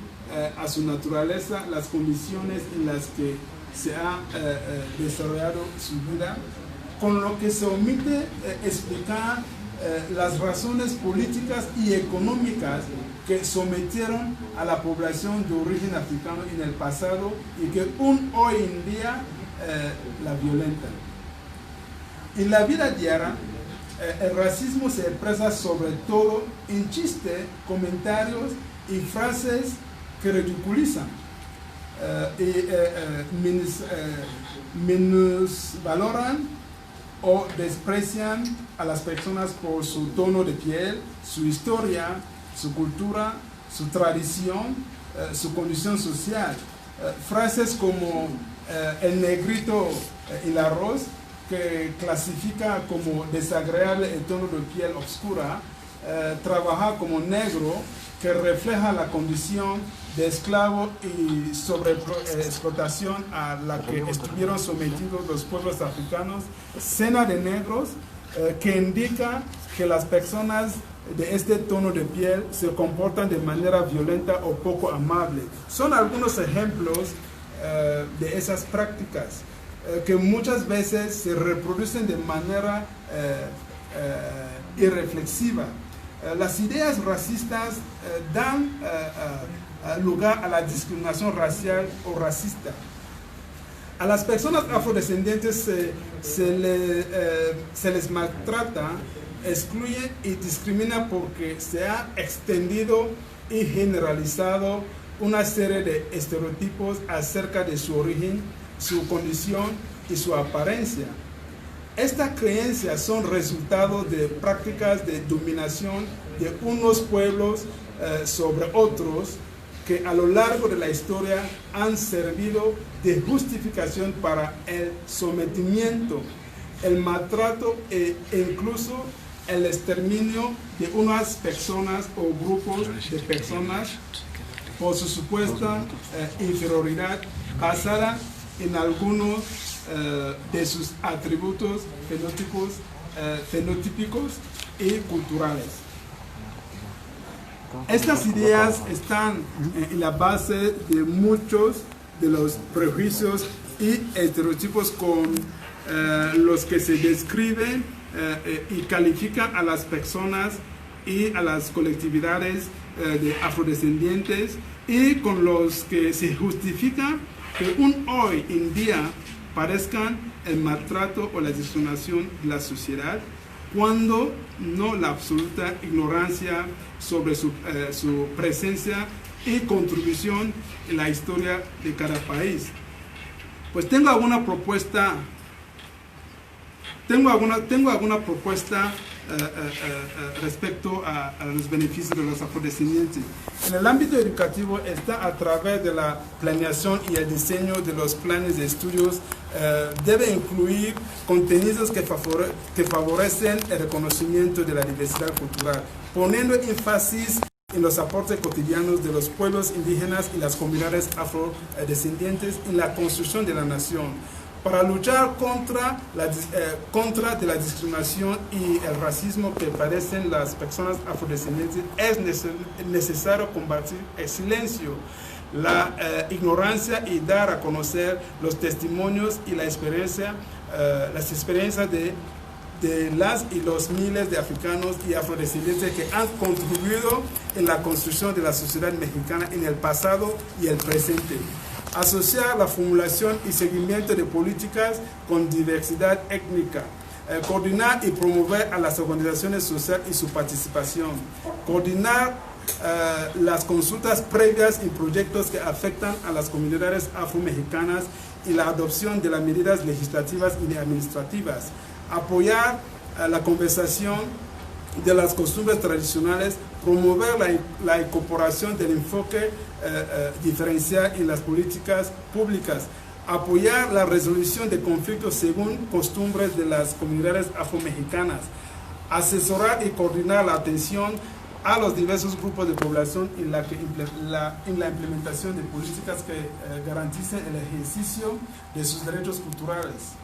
a su naturaleza las condiciones en las que se ha desarrollado su vida, con lo que se omite explicar las razones políticas y económicas que sometieron a la población de origen africano en el pasado y que aún hoy en día la violentan. En la vida diaria, el racismo se expresa sobre todo en chistes, comentarios y frases que ridiculizan minusvaloran o desprecian a las personas por su tono de piel, su historia, su cultura, su tradición, su condición social. Frases como el negrito y el arroz, que clasifica como desagradable el tono de piel oscura, trabajar como negro, que refleja la condición de esclavo y sobreexplotación a la que estuvieron sometidos los pueblos africanos, Cena de Negros, que indica que las personas de este tono de piel se comportan de manera violenta o poco amable. Son algunos ejemplos de esas prácticas que muchas veces se reproducen de manera irreflexiva. Las ideas racistas dan lugar a la discriminación racial o racista. A las personas afrodescendientes se les maltrata, excluye y discrimina porque se ha extendido y generalizado una serie de estereotipos acerca de su origen, su condición y su apariencia. Estas creencias son resultado de prácticas de dominación de unos pueblos sobre otros que a lo largo de la historia han servido de justificación para el sometimiento, el maltrato e incluso el exterminio de unas personas o grupos de personas por su supuesta inferioridad basada en algunos de sus atributos fenotípicos y culturales. Estas ideas están en la base de muchos de los prejuicios y estereotipos con los que se describen y califican a las personas y a las colectividades de afrodescendientes, y con los que se justifica que hoy en día padezcan el maltrato o la discriminación de la sociedad, cuando no la absoluta ignorancia sobre su presencia y contribución en la historia de cada país. Pues tengo alguna propuesta respecto a los beneficios de los afrodescendientes. En el ámbito educativo está a través de la planeación y el diseño de los planes de estudios. Debe incluir contenidos que favorecen el reconocimiento de la diversidad cultural, poniendo énfasis en los aportes cotidianos de los pueblos indígenas y las comunidades afrodescendientes en la construcción de la nación. Para luchar contra de la discriminación y el racismo que padecen las personas afrodescendientes, es necesario combatir el silencio, la ignorancia y dar a conocer los testimonios y las experiencias de las y los miles de africanos y afrodescendientes que han contribuido en la construcción de la sociedad mexicana en el pasado y el presente. Asociar la formulación y seguimiento de políticas con diversidad étnica, coordinar y promover a las organizaciones sociales y su participación, coordinar las consultas previas y proyectos que afectan a las comunidades afromexicanas y la adopción de las medidas legislativas y administrativas, apoyar la conservación de las costumbres tradicionales, promover la incorporación del enfoque diferencial en las políticas públicas, apoyar la resolución de conflictos según costumbres de las comunidades afromexicanas, asesorar y coordinar la atención a los diversos grupos de población en la implementación de políticas que garanticen el ejercicio de sus derechos culturales.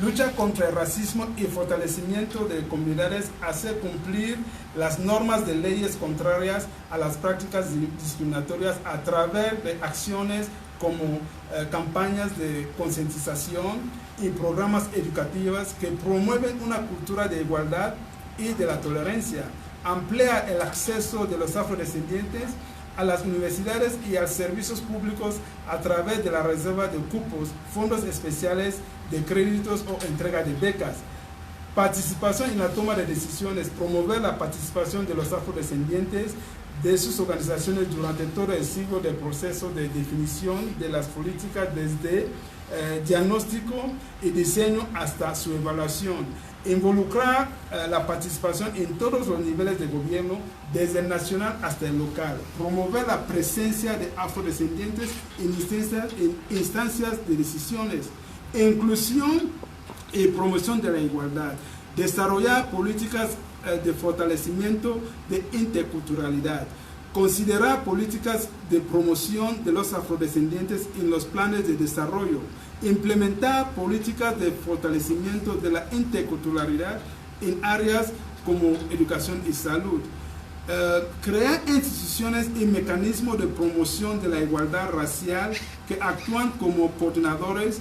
Lucha contra el racismo y fortalecimiento de comunidades, hacer cumplir las normas de leyes contrarias a las prácticas discriminatorias a través de acciones como campañas de concientización y programas educativos que promueven una cultura de igualdad y de la tolerancia. Amplía el acceso de los afrodescendientes a las universidades y a servicios públicos a través de la reserva de cupos, fondos especiales de créditos o entrega de becas. Participación en la toma de decisiones, promover la participación de los afrodescendientes de sus organizaciones durante todo el ciclo del proceso de definición de las políticas, desde diagnóstico y diseño hasta su evaluación. Involucrar la participación en todos los niveles de gobierno, desde el nacional hasta el local. Promover la presencia de afrodescendientes en instancias de decisiones. Inclusión y promoción de la igualdad. Desarrollar políticas de fortalecimiento de interculturalidad. considerar políticas de promoción de los afrodescendientes en los planes de desarrollo, implementar políticas de fortalecimiento de la interculturalidad en áreas como educación y salud, crear instituciones y mecanismos de promoción de la igualdad racial que actúan como coordinadores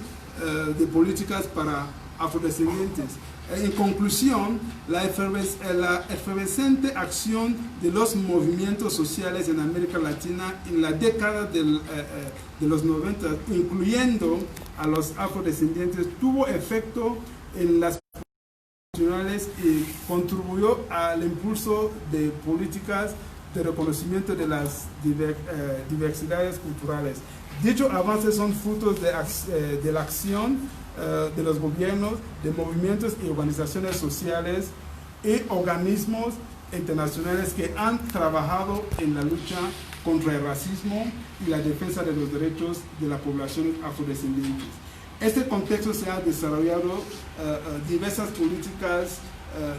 de políticas para afrodescendientes. En conclusión, la efervescente acción de los movimientos sociales en América Latina en la década de los 90, incluyendo a los afrodescendientes, tuvo efecto en las nacionales y contribuyó al impulso de políticas de reconocimiento de las diversidades culturales. Dichos avances son frutos de la acción de los gobiernos, de movimientos y organizaciones sociales y organismos internacionales que han trabajado en la lucha contra el racismo y la defensa de los derechos de la población afrodescendiente. En este contexto se han desarrollado diversas políticas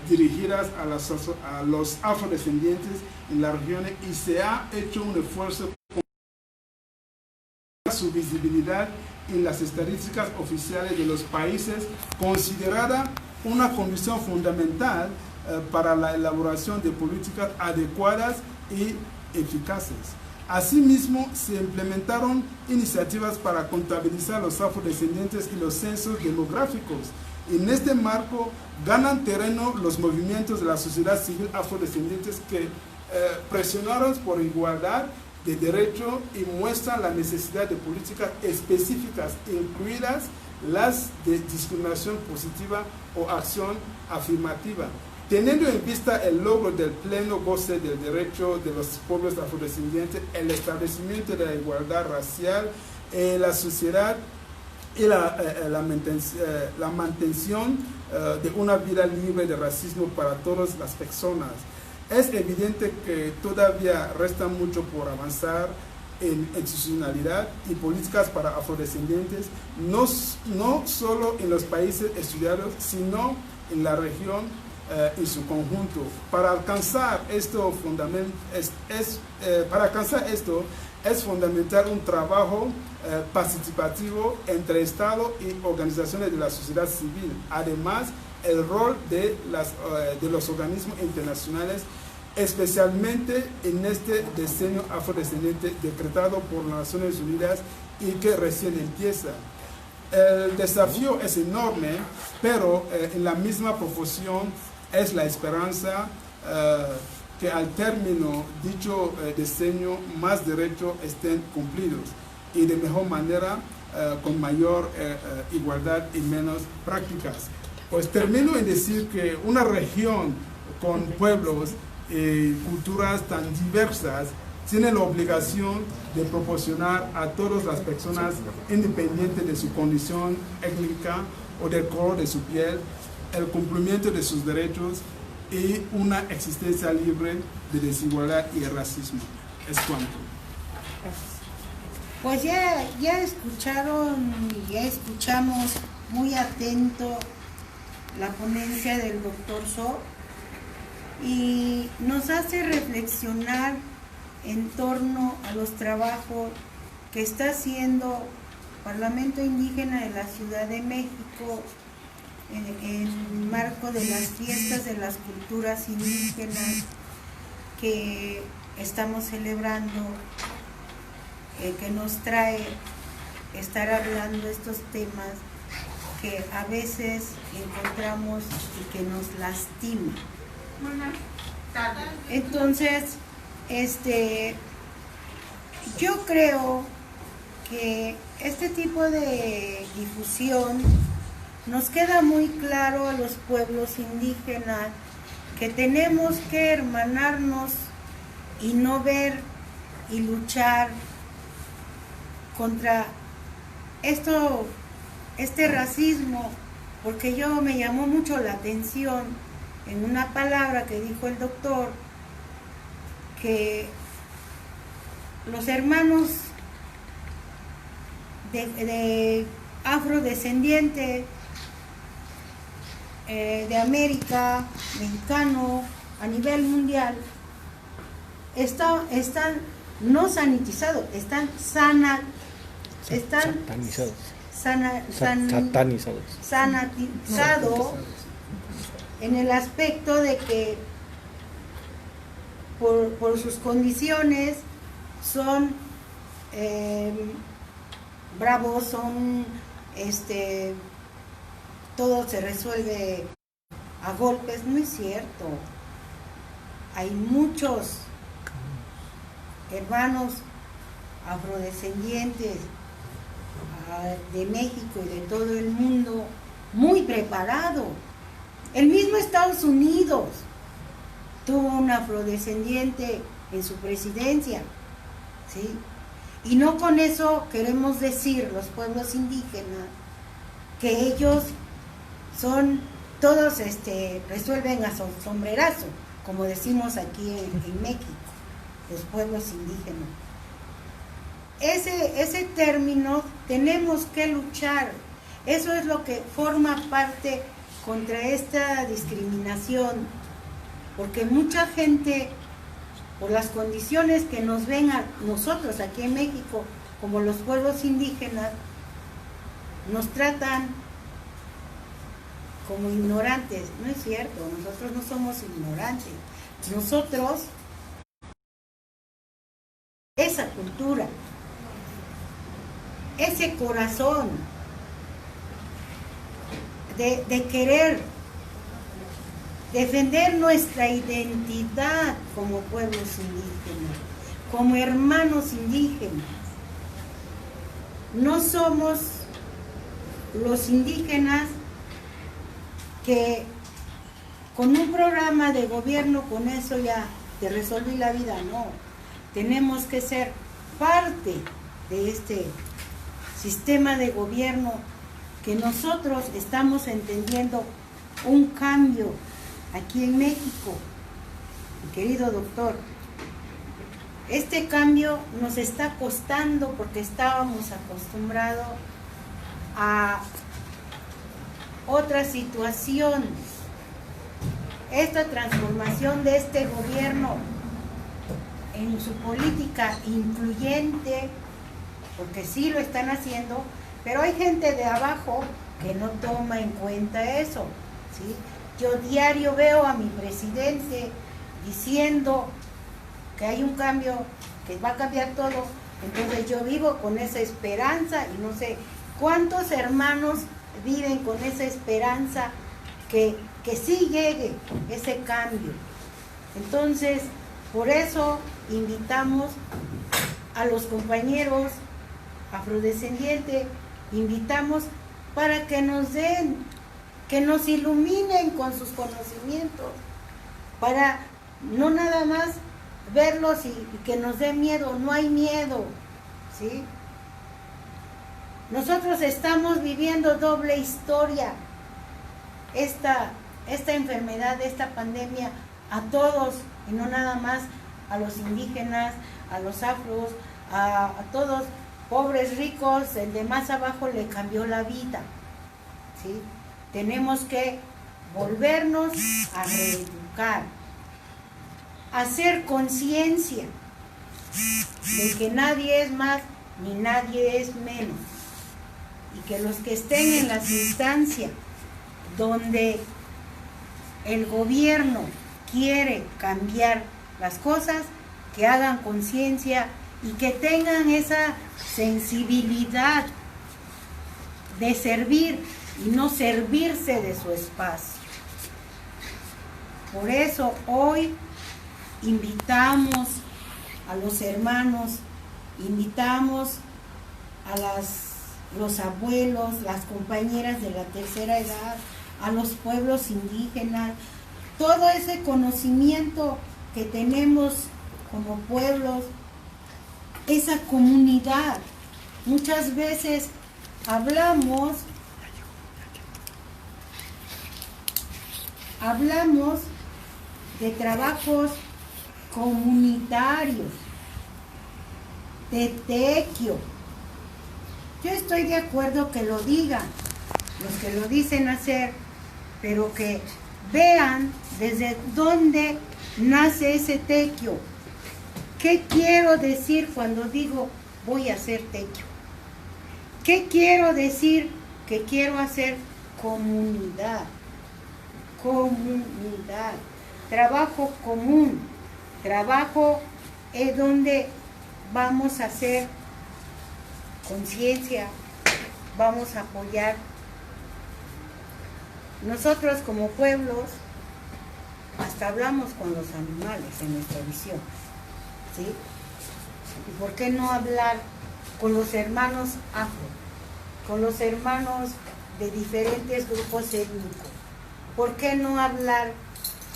dirigidas a los afrodescendientes en la región y se ha hecho un esfuerzo para su visibilidad en las estadísticas oficiales de los países, considerada una condición fundamental para la elaboración de políticas adecuadas y eficaces. Asimismo, se implementaron iniciativas para contabilizar los afrodescendientes y los censos demográficos. En este marco, ganan terreno los movimientos de la sociedad civil afrodescendientes que presionaron por igualdad de derecho y muestran la necesidad de políticas específicas, incluidas las de discriminación positiva o acción afirmativa. Teniendo en vista el logro del pleno goce del derecho de los pueblos afrodescendientes, el establecimiento de la igualdad racial en la sociedad y la mantención de una vida libre de racismo para todas las personas. Es evidente que todavía resta mucho por avanzar en institucionalidad y políticas para afrodescendientes, no solo en los países estudiados, sino en la región en su conjunto. Para alcanzar esto es fundamental un trabajo participativo entre Estado y organizaciones de la sociedad civil. Además, el rol de los organismos internacionales, especialmente en este decenio afrodescendiente decretado por las Naciones Unidas y que recién empieza. El desafío es enorme, pero en la misma proporción es la esperanza que al término dicho decenio más derechos estén cumplidos y de mejor manera, con mayor igualdad y menos prácticas. Pues termino en decir que una región con pueblos y culturas tan diversas tiene la obligación de proporcionar a todas las personas, independiente de su condición étnica o del color de su piel, el cumplimiento de sus derechos y una existencia libre de desigualdad y racismo. Es cuanto. Pues ya escucharon y ya escuchamos muy atento la ponencia del doctor So y nos hace reflexionar en torno a los trabajos que está haciendo Parlamento Indígena de la Ciudad de México en marco de las fiestas de las culturas indígenas que estamos celebrando, que nos trae estar hablando estos temas que a veces encontramos y que nos lastima. Entonces, yo creo que este tipo de difusión nos queda muy claro a los pueblos indígenas que tenemos que hermanarnos y no ver y luchar contra este racismo, porque me llamó mucho la atención en una palabra que dijo el doctor, que los hermanos de afrodescendientes de América, mexicano, a nivel mundial, están no sanitizados, están satanizados. Sanatizado en el aspecto de que por sus condiciones son bravos, son todo se resuelve a golpes. No es cierto. Hay muchos hermanos afrodescendientes de México y de todo el mundo muy preparados. El mismo Estados Unidos tuvo un afrodescendiente en su presidencia, ¿sí? Y no con eso queremos decir los pueblos indígenas que ellos son todos resuelven a sombrerazo, como decimos aquí en México, los pueblos indígenas. Ese término tenemos que luchar. Eso es lo que forma parte contra esta discriminación, porque mucha gente, por las condiciones que nos ven a nosotros aquí en México como los pueblos indígenas, nos tratan como ignorantes. No es cierto, nosotros no somos ignorantes. Nosotros, esa cultura, ese corazón de querer defender nuestra identidad como pueblos indígenas, como hermanos indígenas. No somos los indígenas que con un programa de gobierno, con eso ya te resolví la vida. No, tenemos que ser parte de este sistema de gobierno que nosotros estamos entendiendo un cambio aquí en México, querido doctor. Este cambio nos está costando porque estábamos acostumbrados a otra situación. Esta transformación de este gobierno en su política incluyente, porque sí lo están haciendo, pero hay gente de abajo que no toma en cuenta eso, ¿sí? Yo diario veo a mi presidente diciendo que hay un cambio, que va a cambiar todo. Entonces yo vivo con esa esperanza y no sé cuántos hermanos viven con esa esperanza que sí llegue ese cambio. Entonces, por eso invitamos a los compañeros afrodescendientes, invitamos para que nos den, que nos iluminen con sus conocimientos, para no nada más verlos y que nos dé miedo. No hay miedo, ¿sí? Nosotros estamos viviendo doble historia. Esta enfermedad, esta pandemia, a todos, y no nada más a los indígenas, a los afros, a todos, pobres, ricos, el de más abajo le cambió la vida, ¿sí? Tenemos que volvernos a reeducar, hacer conciencia de que nadie es más ni nadie es menos, y que los que estén en las instancias donde el gobierno quiere cambiar las cosas, que hagan conciencia y que tengan esa sensibilidad de servir y no servirse de su espacio. Por eso hoy invitamos a los hermanos, invitamos a los abuelos, las compañeras de la tercera edad, a los pueblos indígenas, todo ese conocimiento que tenemos como pueblos, esa comunidad. Muchas veces hablamos de trabajos comunitarios, de tequio. Yo estoy de acuerdo que lo digan los que lo dicen hacer, pero que vean desde dónde nace ese tequio, ¿Qué quiero decir cuando digo voy a hacer techo? ¿Qué quiero decir? Que quiero hacer comunidad. Comunidad. Trabajo común. Trabajo es donde vamos a hacer conciencia, vamos a apoyar. Nosotros como pueblos hasta hablamos con los animales en nuestra visión, ¿sí? ¿Y por qué no hablar con los hermanos afro, con los hermanos de diferentes grupos étnicos? ¿Por qué no hablar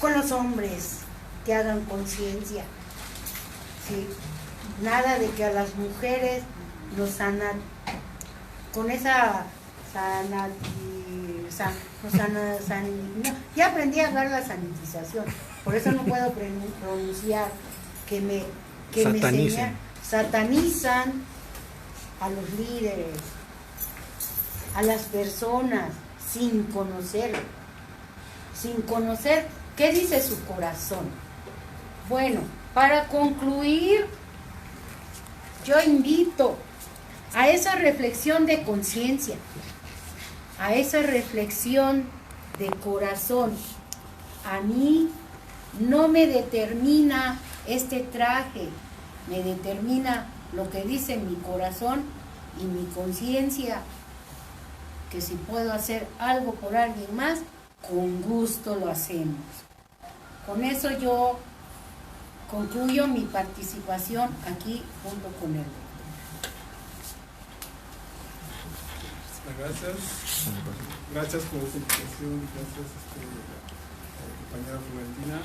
con los hombres que hagan conciencia? ¿Sí? Nada de que a las mujeres nos sanan con esa no, ya aprendí a hablar la sanitización, por eso no puedo pronunciar que me enseñan. Satanizan a los líderes, a las personas, sin conocer qué dice su corazón. Bueno, para concluir, yo invito a esa reflexión de conciencia, a esa reflexión de corazón. A mí no me determina este traje, me determina lo que dice mi corazón y mi conciencia, que si puedo hacer algo por alguien más, con gusto lo hacemos. Con eso yo concluyo mi participación aquí junto con él. Gracias por esta invitación, gracias compañera Florentina,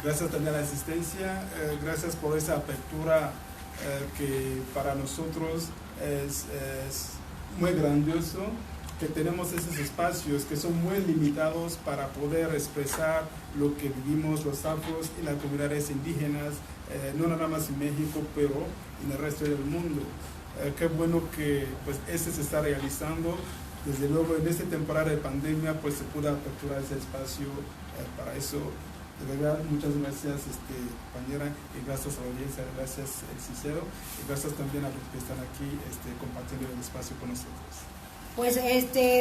gracias también a la asistencia, gracias por esa apertura que para nosotros es muy grandioso, que tenemos esos espacios que son muy limitados para poder expresar lo que vivimos los afros y las comunidades indígenas, no nada más en México, pero en el resto del mundo. Qué bueno que pues se está realizando. Desde luego en esta temporada de pandemia pues se pudo aperturar ese espacio para eso. De verdad, muchas gracias compañera, y gracias a la audiencia, gracias Cicero, y gracias también a los que están aquí compartiendo el espacio con nosotros. Pues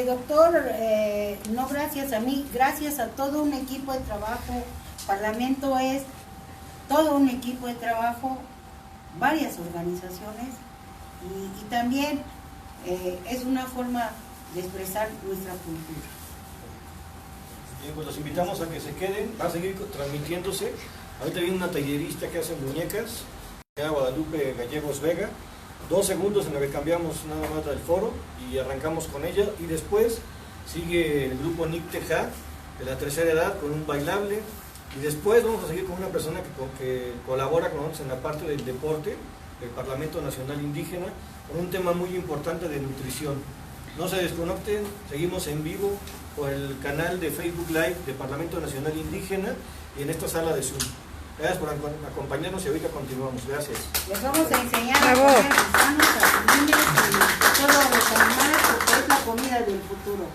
doctor, no gracias a mí, gracias a todo un equipo de trabajo. Parlamento es todo un equipo de trabajo, varias organizaciones, y también es una forma de expresar nuestra cultura. Bien, pues los invitamos a que se queden, va a seguir transmitiéndose. Ahorita viene una tallerista que hace muñecas, Guadalupe Gallegos Vega. 2 segundos en lo que cambiamos nada más del foro y arrancamos con ella, y después sigue el grupo Nick Teja de la tercera edad con un bailable, y después vamos a seguir con una persona que colabora con nosotros en la parte del deporte del Parlamento Nacional Indígena con un tema muy importante de nutrición. No se desconecten, seguimos en vivo por el canal de Facebook Live de Parlamento Nacional Indígena y en esta sala de Zoom. Gracias por acompañarnos y ahorita continuamos. Gracias. Les vamos a enseñar a comer gusanos, a los niños y todo lo que animales, porque es la comida del futuro.